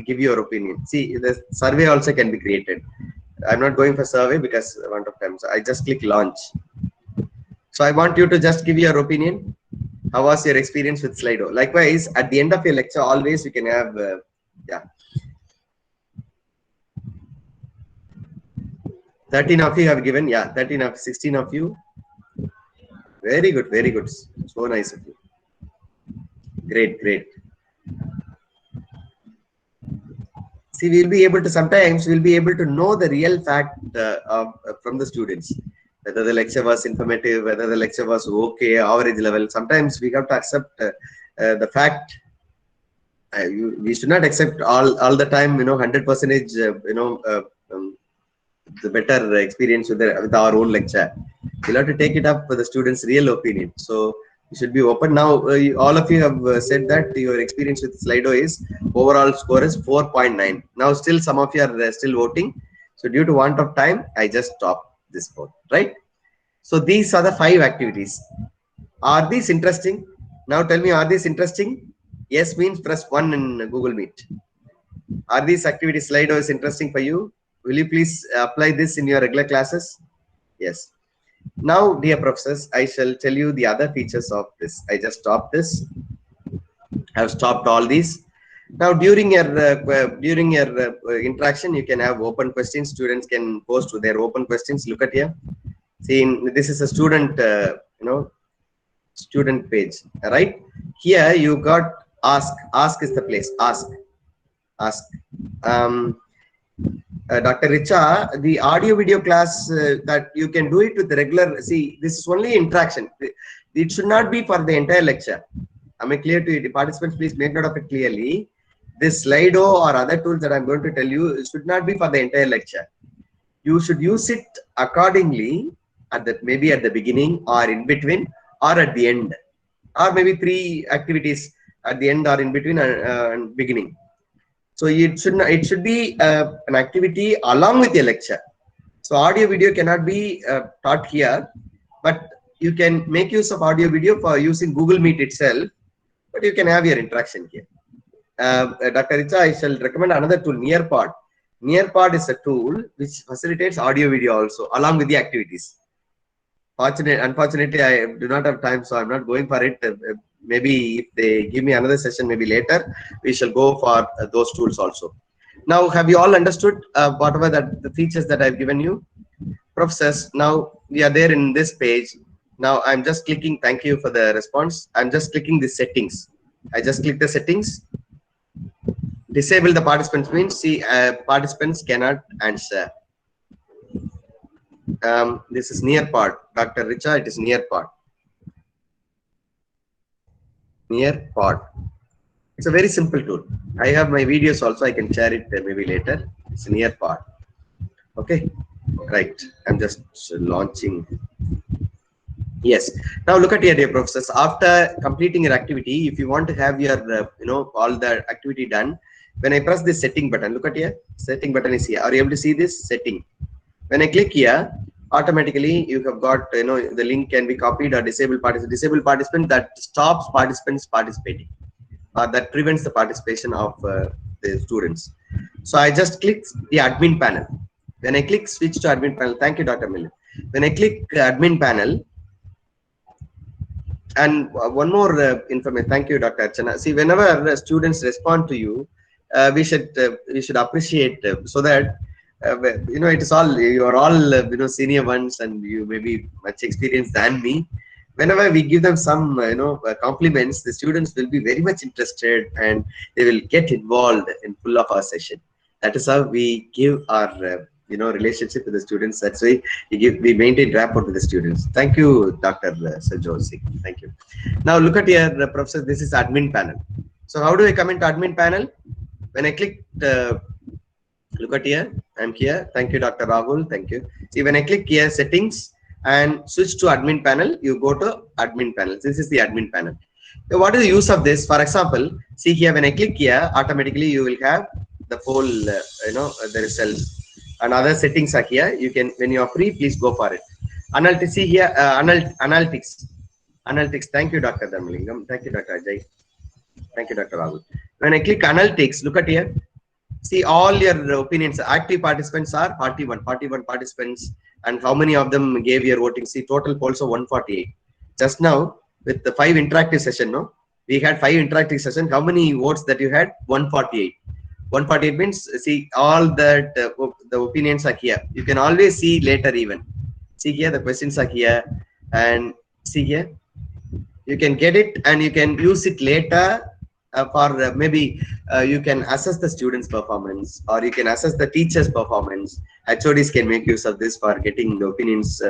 Speaker 2: give your opinion. See, the survey also can be created. I'm not going for survey because I want of time. So I just click launch. So I want you to just give your opinion. How was your experience with Slido? Likewise, at the end of your lecture, always you can have, yeah. 13 of you have given, yeah, 13 of 16 of you. Very good, very good. So nice of you. Great, great. See, we'll be able to, sometimes we'll be able to know the real fact from the students, whether the lecture was informative, whether the lecture was okay, average level. Sometimes we have to accept the fact. We should not accept all the time, 100%, the better experience with our own lecture. We'll have to take it up with the students' real opinion. So you should be open. Now, all of you have said that your experience with Slido is overall score is 4.9. Now, still some of you are still voting. So due to want of time, I just stopped this vote, right? So these are the 5 activities. Are these interesting? Now tell me, are these interesting? Yes means press 1 in Google Meet. Are these activities Slido is interesting for you? Will you please apply this in your regular classes? Yes. Now, dear professors, I shall tell you the other features of this. I just stopped this. I have stopped all these. Now, during your interaction, you can have open questions. Students can post their open questions. Look at here. See, this is a student, student page, right? Here you got ask. Ask is the place. Ask. Dr. Richa, the audio video class that you can do it with the regular. See, this is only interaction. It should not be for the entire lecture. Am I clear to you? The participants, please make note of it clearly. This Slido or other tools that I'm going to tell you, it should not be for the entire lecture. You should use it accordingly maybe at the beginning or in between or at the end, or maybe 3 activities at the end or in between and beginning. So it should be an activity along with your lecture. So audio video cannot be taught here, but you can make use of audio video for using Google Meet itself, but you can have your interaction here. Dr. Richa, I shall recommend another tool, Nearpod. Nearpod is a tool which facilitates audio video also along with the activities. Unfortunately, I do not have time, so I'm not going for it. Maybe if they give me another session, maybe later, we shall go for those tools also. Now, have you all understood whatever the features that I've given you? Professors, now we are there in this page. Now I'm just clicking, thank you for the response. I'm just clicking the settings. I just click the settings. Disable the participants means, see, participants cannot answer. This is Nearpod. Dr. Richa, it is Nearpod. Nearpod. It's a very simple tool. I have my videos also. I can share it maybe later. It's Nearpod. Okay, right. I'm just launching. Yes. Now look at here, dear professors. After completing your activity, if you want to have your, all the activity done, when I press this setting button, look at here. Setting button is here. Are you able to see this setting? When I click here, automatically you have got, the link can be copied or disabled participant that stops participants participating, or that prevents the participation of the students. So I just click the admin panel. When I click switch to admin panel, thank you, Dr. Miller. When I click admin panel, and one more information, thank you, Dr. Archana. See, whenever students respond to you, we should appreciate so that it is all, you are all senior ones and you may be much experienced than me. Whenever we give them some compliments, the students will be very much interested and they will get involved in full of our session. That is how we give our relationship with the students. That's why we maintain rapport with the students. Thank you, Dr. Sajosi. Thank you. Now look at here, Professor. This is admin panel. So how do I come into admin panel? When I click, look at here. I'm here. Thank you, Dr. Rahul. Thank you. See, when I click here, settings and switch to admin panel, you go to admin panel. This is the admin panel. So what is the use of this? For example, see here, when I click here, automatically you will have the whole, the results. And other settings are here. You can, when you are free, please go for it. Analytics, see here, analytics. Thank you, Dr. Dharmalingam. Thank you, Dr. Ajay. Thank you, Dr. Rahul. When I click analytics, look at here. See, all your opinions. Active participants are 41 participants. And how many of them gave your voting? See, total polls of 148. Just now, with the 5 interactive session, no? We had 5 interactive session. How many votes that you had? 148. 148 means, see, all that the opinions are here. You can always see later even. See here, the questions are here, and see here, you can get it and you can use it later for maybe you can assess the students' performance, or you can assess the teachers' performance. HODs can make use of this for getting the opinions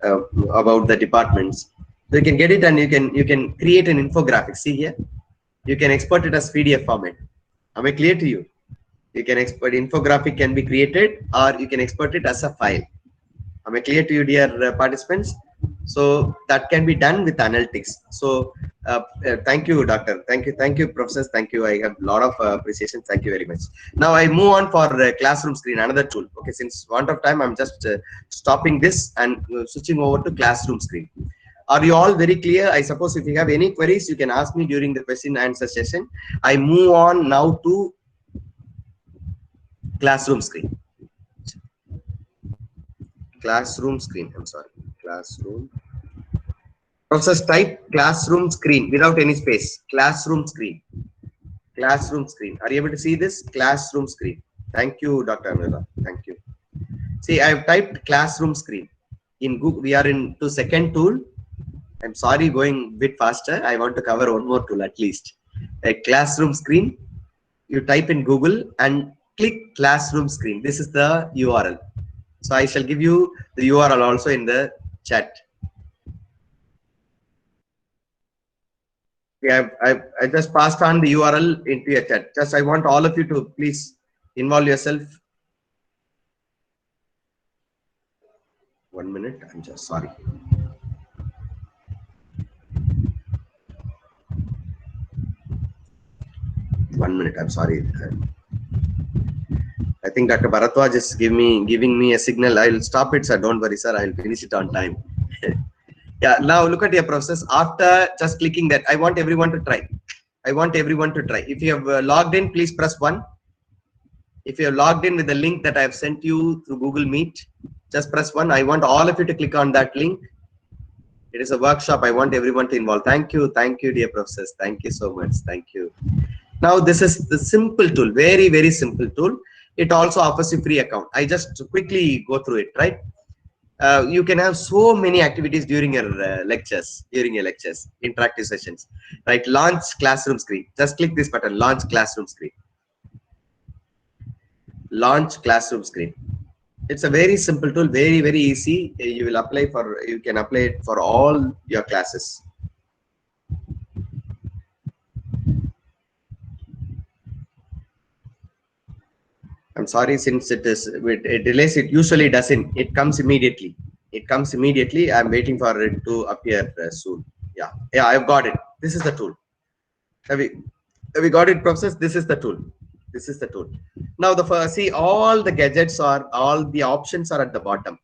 Speaker 2: about the departments. So you can get it and you can create an infographic. See here, you can export it as PDF format. Am I clear to you? You can export infographic can be created, or you can export it as a file. Am I clear to you, dear participants? So that can be done with analytics. So thank you, doctor. Thank you, professors. Thank you. I have a lot of appreciation. Thank you very much. Now I move on for classroom screen, another tool. Okay, since want of time, I'm just stopping this and switching over to classroom screen. Are you all very clear? I suppose if you have any queries, you can ask me during the question and answer session. I move on now to classroom screen. Classroom screen. I'm sorry. Classroom. Professors, type classroom screen without any space. Classroom screen. Classroom screen. Are you able to see this? Classroom screen. Thank you, Dr. Amrita. Thank you. See, I have typed classroom screen. In Google, we are into second tool. I'm sorry, going a bit faster. I want to cover one more tool at least. A classroom screen. You type in Google and click classroom screen. This is the URL. So I shall give you the URL also in the chat. Yeah, I just passed on the URL into your chat. Just I want all of you to please involve yourself. 1 minute. I'm just sorry. One minute. I'm sorry. I think Dr. Bharatwaj is giving me a signal. I'll stop it, sir. Don't worry, sir. I'll finish it on time. Yeah. Now look at your process. After just clicking that, I want everyone to try. I want everyone to try. If you have logged in, please press 1. If you have logged in with the link that I have sent you through Google Meet, just press 1. I want all of you to click on that link. It is a workshop. I want everyone to involve. Thank you, dear professors. Thank you so much. Thank you. Now this is the simple tool, very, very simple tool. It also offers a free account. I just quickly go through it, right? You can have so many activities during your lectures, interactive sessions, right? Launch classroom screen. Just click this button, launch classroom screen. Launch classroom screen. It's a very simple tool, very, very easy. You can apply it for all your classes. I'm sorry, since it delays, it usually doesn't. It comes immediately. I'm waiting for it to appear soon. Yeah, I've got it. This is the tool. Have we got it, professors? This is the tool. Now see, all the gadgets all the options are at the bottom.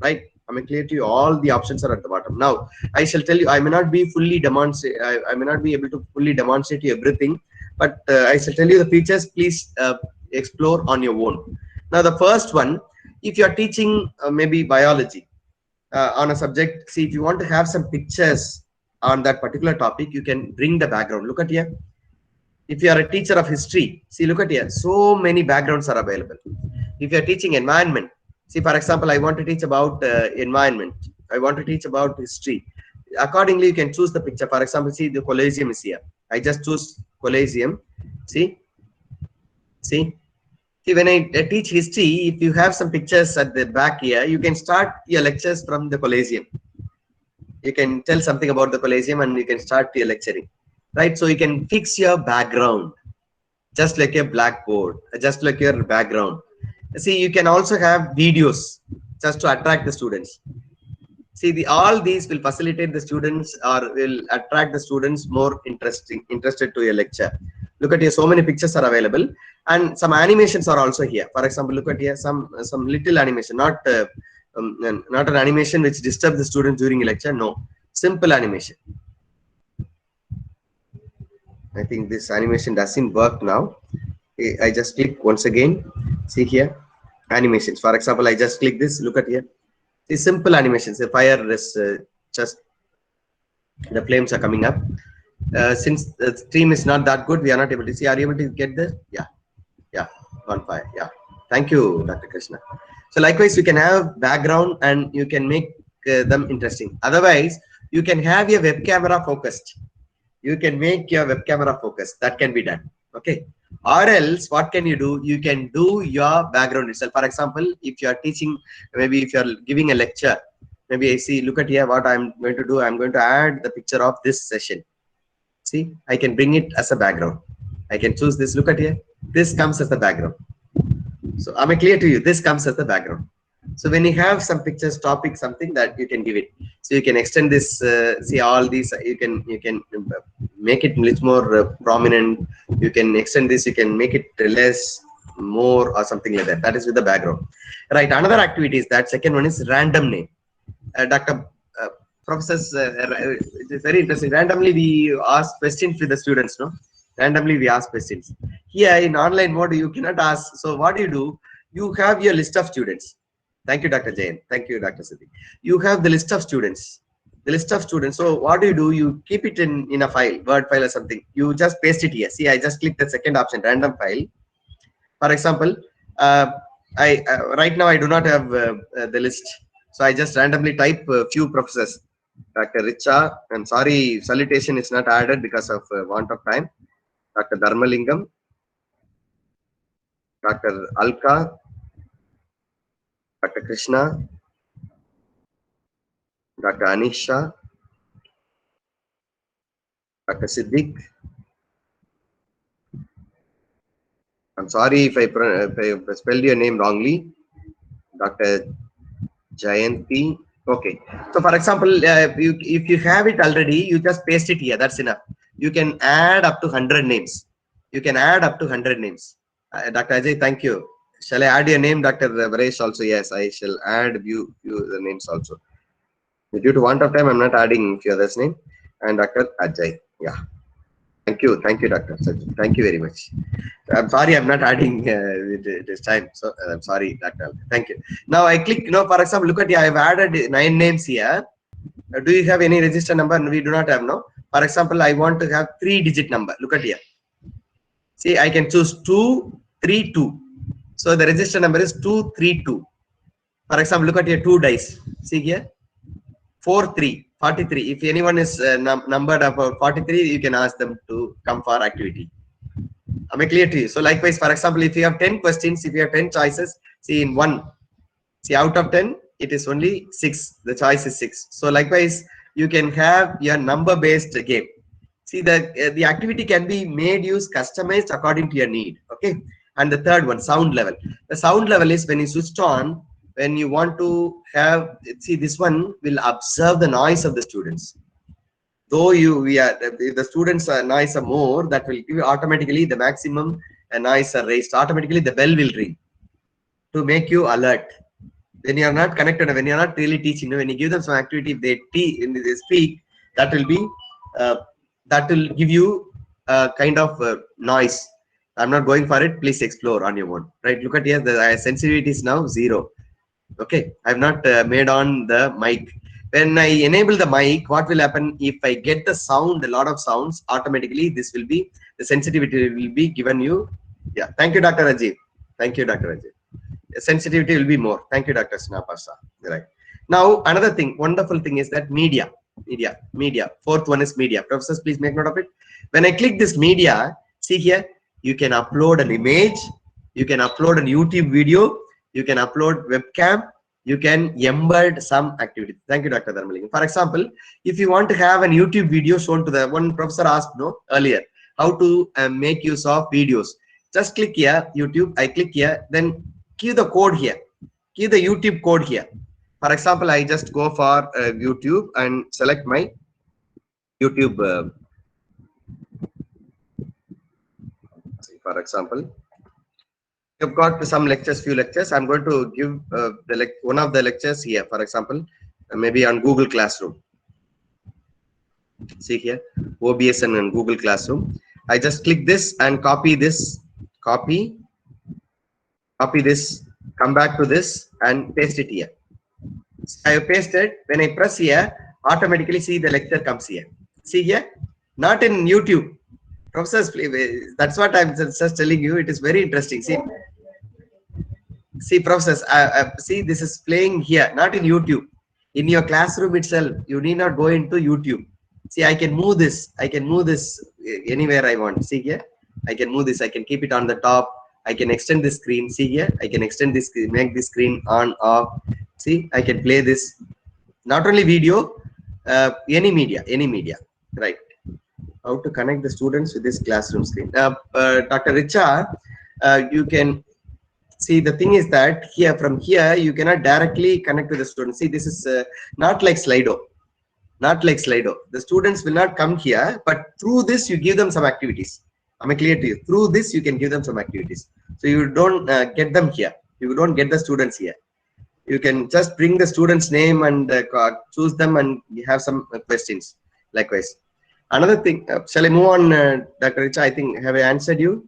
Speaker 2: Right? Am I clear to you? All the options are at the bottom. Now I shall tell you, I may not be able to fully demonstrate you everything, but I shall tell you the features. Please explore on your own. Now the first one, if you are teaching maybe biology on a subject, see, if you want to have some pictures on that particular topic, you can bring the background. Look at here. If you are a teacher of history, see, look at here, so many backgrounds are available. If you are teaching environment, see, for example, I want to teach about environment. I want to teach about history. Accordingly, you can choose the picture. For example, see, the Colosseum is here. I just choose Colosseum. See, when I teach history, if you have some pictures at the back here, you can start your lectures from the Colosseum. You can tell something about the Colosseum and you can start your lecturing. Right, so you can fix your background just like a blackboard, just like your background. See, you can also have videos just to attract the students. See, all these will facilitate the students or will attract the students more interested to your lecture. Look at here, so many pictures are available, and some animations are also here. For example, look at here, some little animation, not an animation which disturbs the student during a lecture. No, simple animation. I think this animation doesn't work now. I just click once again. See here, animations. For example, I just click this. Look at here. See, simple animations. The fire is just The flames are coming up. Since the stream is not that good, we are not able to see. Are you able to get this? Yeah, yeah, on fire. Yeah, thank you, Dr. Krishna. So likewise, you can have background and you can make them interesting. Otherwise, you can have your web camera focused. You can make your web camera focused. That can be done. Okay. Or else, what can you do? You can do your background itself. For example, if you are teaching, maybe if you are giving a lecture, maybe I see, look at here what I'm going to do. I'm going to add the picture of this session. See, I can bring it as a background. I can choose this. Look at here. This comes as the background. So am I clear to you? This comes as the background. So when you have some pictures, topic, something that you can give it. So you can extend this. See all these. You can make it much more prominent. You can extend this. You can make it less, more, or something like that. That is with the background. Right. Another activity is that second one is random name. Dr. Professors, it is very interesting. Randomly we ask questions with the students, no? Randomly we ask questions. Here in online mode, you cannot ask. So what do? You have your list of students. Thank you, Dr. Jain. Thank you, Dr. Siddhi. You have the list of students. The list of students. So what do? You keep it in a file, Word file or something. You just paste it here. See, I just click the second option, random file. For example, right now I do not have the list. So I just randomly type a few professors. Dr. Richa, I'm sorry, salutation is not added because of want of time. Dr. Dharmalingam, Dr. Alka, Dr. Krishna, Dr. Anisha, Dr. Siddiq. I'm sorry if I spelled your name wrongly. Dr. Jayanti. Okay. So for example, if you have it already, you just paste it here. That's enough. You can add up to 100 names. You can add up to 100 names. Dr. Ajay, thank you. Shall I add your name, Dr. Varesh? Also, yes, I shall add you the names also. Due to want of time, I'm not adding few others' name. And Dr. Ajay. Yeah. Thank you, Dr. Sajjan. Thank you very much. I'm sorry, I'm not adding this time. So I'm sorry, Dr. Thank you. Now I click. For example, look at here. I've added 9 names here. Do you have any register number? We do not have. No. For example, I want to have 3-digit number. Look at here. See, I can choose 232. So the register number is 232. For example, look at here. 2 dice. See here. 43. 43. If anyone is numbered about 43, you can ask them to come for activity. Am I clear to you? So likewise, for example, if you have 10 questions, if you have 10 choices, see in 1, see out of 10, it is only 6. The choice is 6. So likewise, you can have your number-based game. See, the activity can be made use customized according to your need. Okay. And the third one, sound level. The sound level is when you switched on, when you want to have, see, this one will observe the noise of the students. Though the students' noise are more, that will give you automatically the maximum noise are raised. Automatically the bell will ring to make you alert. When you are not connected, when you are not really teaching, when you give them some activity, if they speak, that will give you a kind of noise. I'm not going for it. Please explore on your own. Right? Look at here. The sensitivity is now 0. Okay. I have not made on the mic. When I enable the mic, what will happen? If I get the sound, a lot of sounds, automatically this will be, the sensitivity will be given you. Yeah. Thank you, Dr. Rajiv. Thank you, Dr. Rajiv. Sensitivity will be more. Thank you, Dr. Snapasa. Right. Now, another thing, wonderful thing is that media. Fourth one is media. Professors, please make note of it. When I click this media, see here, you can upload an image, you can upload a YouTube video, you can upload webcam, you can embed some activity. Thank you, Dr. Dharmalingam. For example, if you want to have a YouTube video shown to the one professor asked earlier, how to make use of videos. Just click here, YouTube. I click here, then key the code here. Key the YouTube code here. For example, I just go for YouTube and select my YouTube. For example, you've got some lectures, few lectures. I'm going to give one of the lectures here. For example, maybe on Google Classroom. See here, OBS and Google Classroom. I just click this and copy this. Copy this. Come back to this and paste it here. I have pasted. When I press here, automatically see the lecture comes here. See here, not in YouTube. Professors, that's what I'm just telling you. It is very interesting. See, professors, see, this is playing here, not in YouTube. In your classroom itself, you need not go into YouTube. See, I can move this. I can move this anywhere I want. See here, I can move this. I can keep it on the top. I can extend the screen. See here, I can extend this, make this screen on, off. See, I can play this. Not only video, any media, right? How to connect the students with this classroom screen. Dr. Richa, you can see, the thing is that here, from here, you cannot directly connect with the students. See, this is not like Slido. Not like Slido. The students will not come here, but through this, you give them some activities. Am I clear to you? Through this, you can give them some activities. So you don't get them here. You don't get the students here. You can just bring the student's name and choose them, and you have some questions. Likewise. Another thing, shall I move on, Dr. Richa? I think, have I answered you?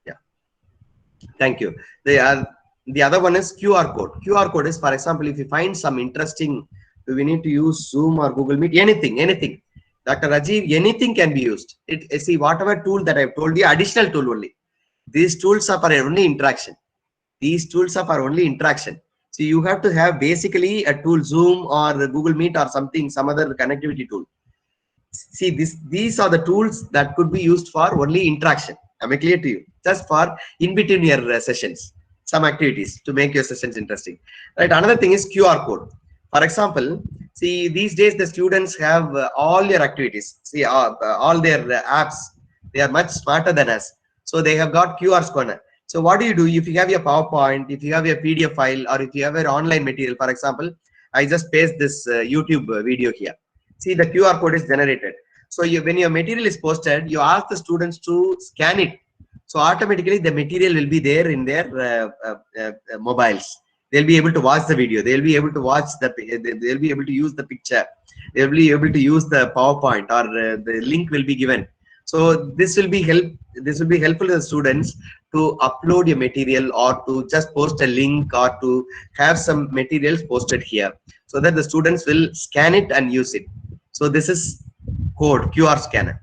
Speaker 2: Yeah. Thank you. The other one is QR code. QR code is, for example, if you find some interesting, do we need to use Zoom or Google Meet? Anything. Dr. Rajiv, anything can be used. See, whatever tool that I've told you, additional tool only. These tools are for only interaction. These tools are for only interaction. So you have to have basically a tool, Zoom or Google Meet or something, some other connectivity tool. See, these are the tools that could be used for only interaction. Am I clear to you? Just for in between your sessions, some activities to make your sessions interesting. Right. Another thing is QR code. For example, see, these days the students have all their activities. See, all their apps. They are much smarter than us. So they have got QR code. So what do? If you have your PowerPoint, if you have your PDF file, or if you have your online material, for example, I just paste this YouTube video here. See, the QR code is generated. So when your material is posted, you ask the students to scan it. So automatically the material will be there in their mobiles. They'll be able to watch the video. They'll be able to watch they'll be able to use the picture. They'll be able to use the PowerPoint, or the link will be given. So this will be helpful to the students to upload your material, or to just post a link, or to have some materials posted here, so that the students will scan it and use it. So this is code, QR scanner.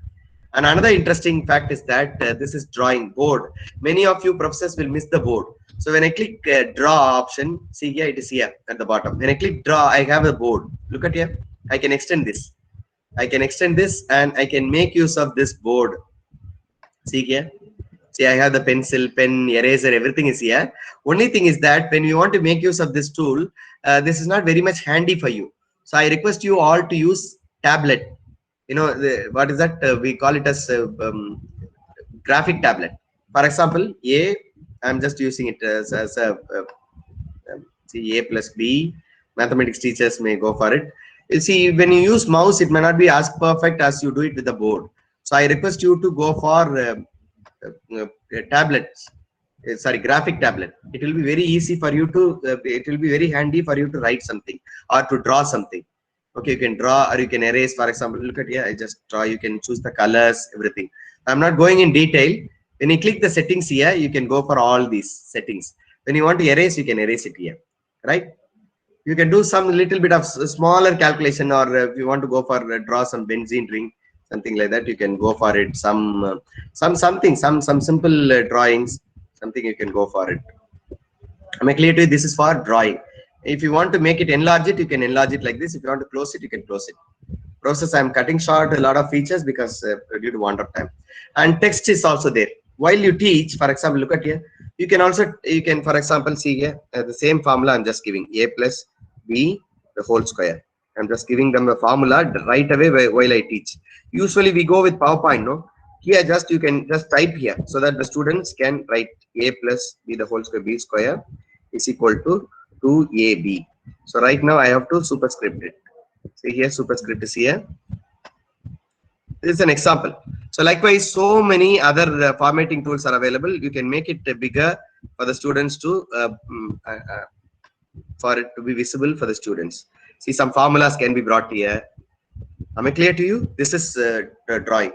Speaker 2: And another interesting fact is that this is drawing board. Many of you professors will miss the board. So when I click draw option, see here, it is here at the bottom. When I click draw, I have a board. Look at here. I can extend this. I can extend this, and I can make use of this board. See here. See, I have the pencil, pen, eraser, everything is here. Only thing is that when you want to make use of this tool, this is not very much handy for you. So I request you all to use tablet. You know, what is that? We call it as graphic tablet. For example, I'm just using it as a see, A plus B. Mathematics teachers may go for it. You see, when you use mouse, it may not be as perfect as you do it with the board. So I request you to go for tablets. Sorry, graphic tablet. It will be very easy for you to. It will be very handy for you to write something or to draw something. Okay, you can draw or you can erase. For example, look at here. I just draw. You can choose the colors, everything. I'm not going in detail. When you click the settings here, you can go for all these settings. When you want to erase, you can erase it here, right? You can do some little bit of smaller calculation, or if you want to go for draw some benzene ring, something like that, you can go for it. Some simple drawings, something you can go for it. Am I clear to you? This is for drawing. If you want to make it enlarge it, you can enlarge it like this. If you want to close it, you can close it. Process, I'm cutting short a lot of features because due to want of time. And text is also there. While you teach, for example, look at here. You can, for example, see here the same formula. I'm just giving A plus B the whole square. I'm just giving them a formula right away while I teach. Usually we go with PowerPoint, no? Here you can just type here so that the students can write A plus B the whole square, B square is equal to 2AB. So right now I have to superscript it. See here, superscript is here. This is an example. So likewise, so many other formatting tools are available. You can make it bigger for the students to, for it to be visible for the students. See, some formulas can be brought here. Am I clear to you? This is drawing.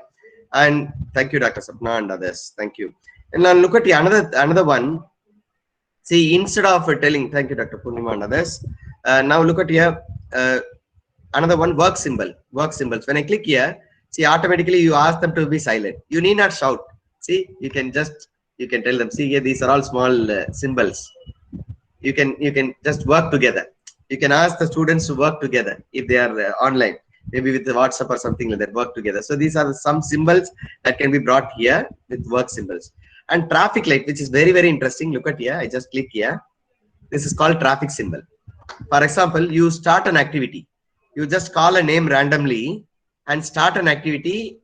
Speaker 2: And thank you, Dr. Sapna and others. Thank you. And now look at the another one. See, instead of telling, thank you, Dr. Purnima and others. Now look at here. another one, work symbol, work symbols. When I click here, see, automatically you ask them to be silent. You need not shout. See, you can tell them, see here, these are all small symbols. You can just work together. You can ask the students to work together if they are online, maybe with the WhatsApp or something like that, work together. So these are some symbols that can be brought here with work symbols. And traffic light, which is very, very interesting. Look at here. I just click here. This is called traffic symbol. For example, you start an activity. You just call a name randomly and start an activity.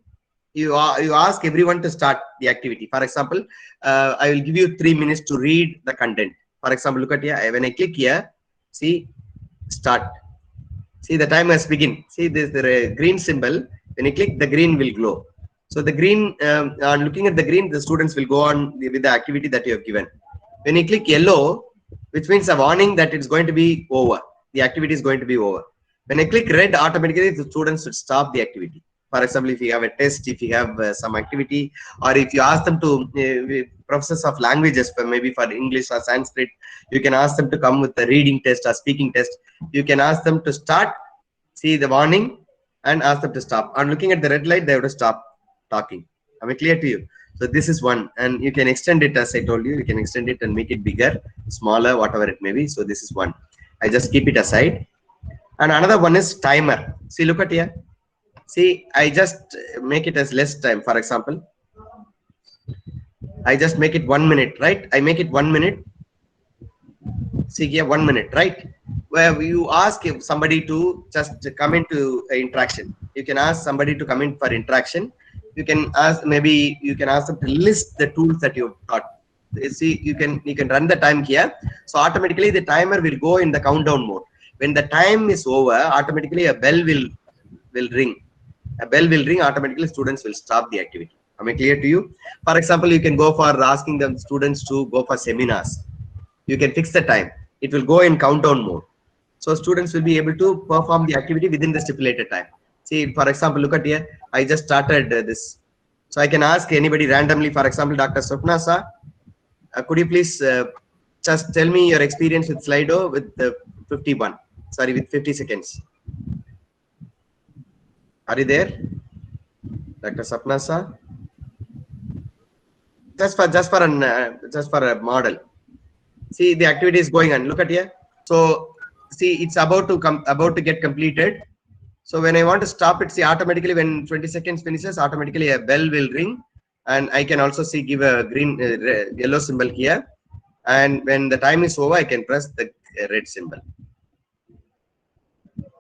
Speaker 2: You ask everyone to start the activity. For example, I will give you 3 minutes to read the content. For example, look at here. When I click here, see, start. See, the time has begun. See, this the green symbol. When you click, the green will glow. So the green, on looking at the green, the students will go on with the activity that you have given. When you click yellow, which means a warning that it's going to be over. The activity is going to be over. When I click red, automatically the students should stop the activity. For example, if you have a test, if you have some activity, or if you ask them to, professors of languages, maybe for English or Sanskrit, you can ask them to come with a reading test or speaking test. You can ask them to start, see the warning, and ask them to stop. On looking at the red light, they have to stop talking. Am I clear to you? So this is one, and you can extend it, as I told you. You can extend it and make it bigger, smaller, whatever it may be. So this is one. I just keep it aside. And another one is timer. See, look at here. See, I just make it as less time. For example, I just make it 1 minute, right? I make it 1 minute. See here, 1 minute, right? Where you ask if somebody to just come into interaction. You can ask somebody to come in for interaction. You can ask, maybe you can ask them to list the tools that you've got. You see, you can run the time here. So automatically the timer will go in the countdown mode. When the time is over, automatically a bell will ring. A bell will ring, automatically students will stop the activity. Am I clear to you? For example, you can go for asking the students to go for seminars. You can fix the time. It will go in countdown mode. So students will be able to perform the activity within the stipulated time. See, for example, look at here. I just started this. So I can ask anybody randomly, for example, Dr. Swapna Sa, could you please just tell me your experience with Slido with the 50 seconds. Are you there, Dr. Swapna Sa? Just for a model. See, the activity is going on. Look at here. So see, it's about to get completed. So when I want to stop it, see, automatically when 20 seconds finishes, automatically a bell will ring, and I can also see give a green yellow symbol here. And when the time is over, I can press the red symbol.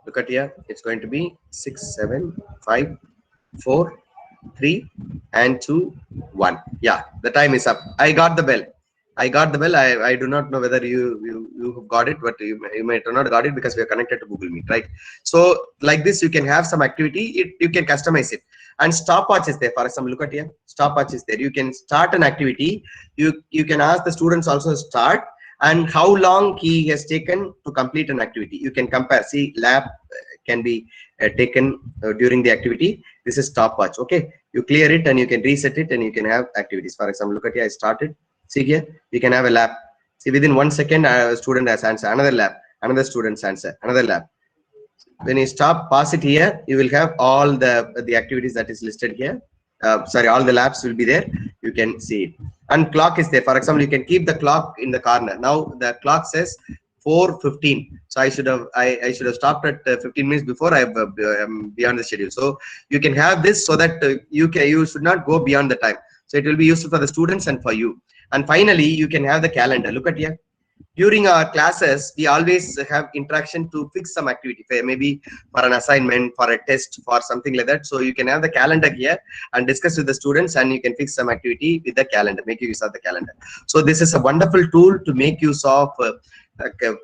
Speaker 2: Look at here. It's going to be 6, 7, 5, 4, 3, and 2, 1. Yeah, the time is up. I got the bell. I do not know whether you got it, but you might not got it because we are connected to Google Meet, right? So like this, you can have some activity. You can customize it. And stopwatch is there. For example, look at here. Stopwatch is there. You can start an activity. You can ask the students also start and how long he has taken to complete an activity. You can compare. See, lab can be taken during the activity. This is stopwatch. Okay, you clear it and you can reset it and you can have activities. For example, look at here. I started. See here, we can have a lab. See, within 1 second, a student has answer. Another lab. Another student's answer. Another lab. When you stop, pass it here, you will have all the activities that is listed here. Sorry, all the labs will be there. You can see it. And clock is there. For example, you can keep the clock in the corner. Now the clock says 4:15. So I should have stopped at 15 minutes before I am beyond the schedule. So you can have this so that you should not go beyond the time. So it will be useful for the students and for you. And finally, you can have the calendar. Look at here. During our classes, we always have interaction to fix some activity, maybe for an assignment, for a test, for something like that. So you can have the calendar here and discuss with the students, and you can fix some activity with the calendar, make use of the calendar. So this is a wonderful tool to make use of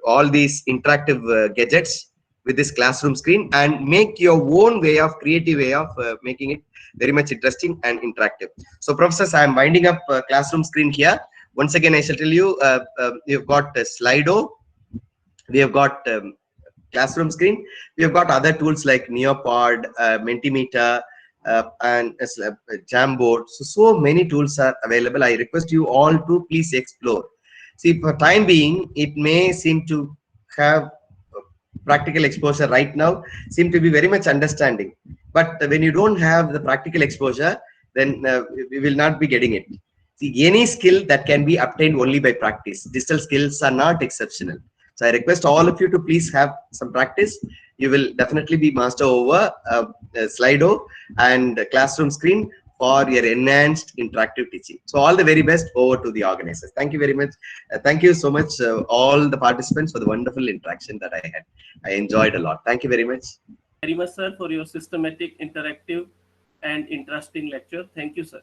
Speaker 2: all these interactive gadgets with this classroom screen and make your own way of creative way of making it very much interesting and interactive. So professors, I am winding up classroom screen here. Once again, I shall tell you, we've got Slido, we have got classroom screen, we have got other tools like Neopod, Mentimeter, and Jamboard. So many tools are available. I request you all to please explore. See, for time being, it may seem to have practical exposure right now seem to be very much understanding. But when you don't have the practical exposure, then we will not be getting it. See, any skill that can be obtained only by practice. Digital skills are not exceptional. So I request all of you to please have some practice. You will definitely be master over Slido and classroom screen for your enhanced interactive teaching. So all the very best over to the organizers. Thank you very much. Thank you so much, all the participants, for the wonderful interaction that I had. I enjoyed a lot. Thank you very much.
Speaker 1: Very much, sir, for your systematic, interactive, and interesting lecture. Thank you, sir.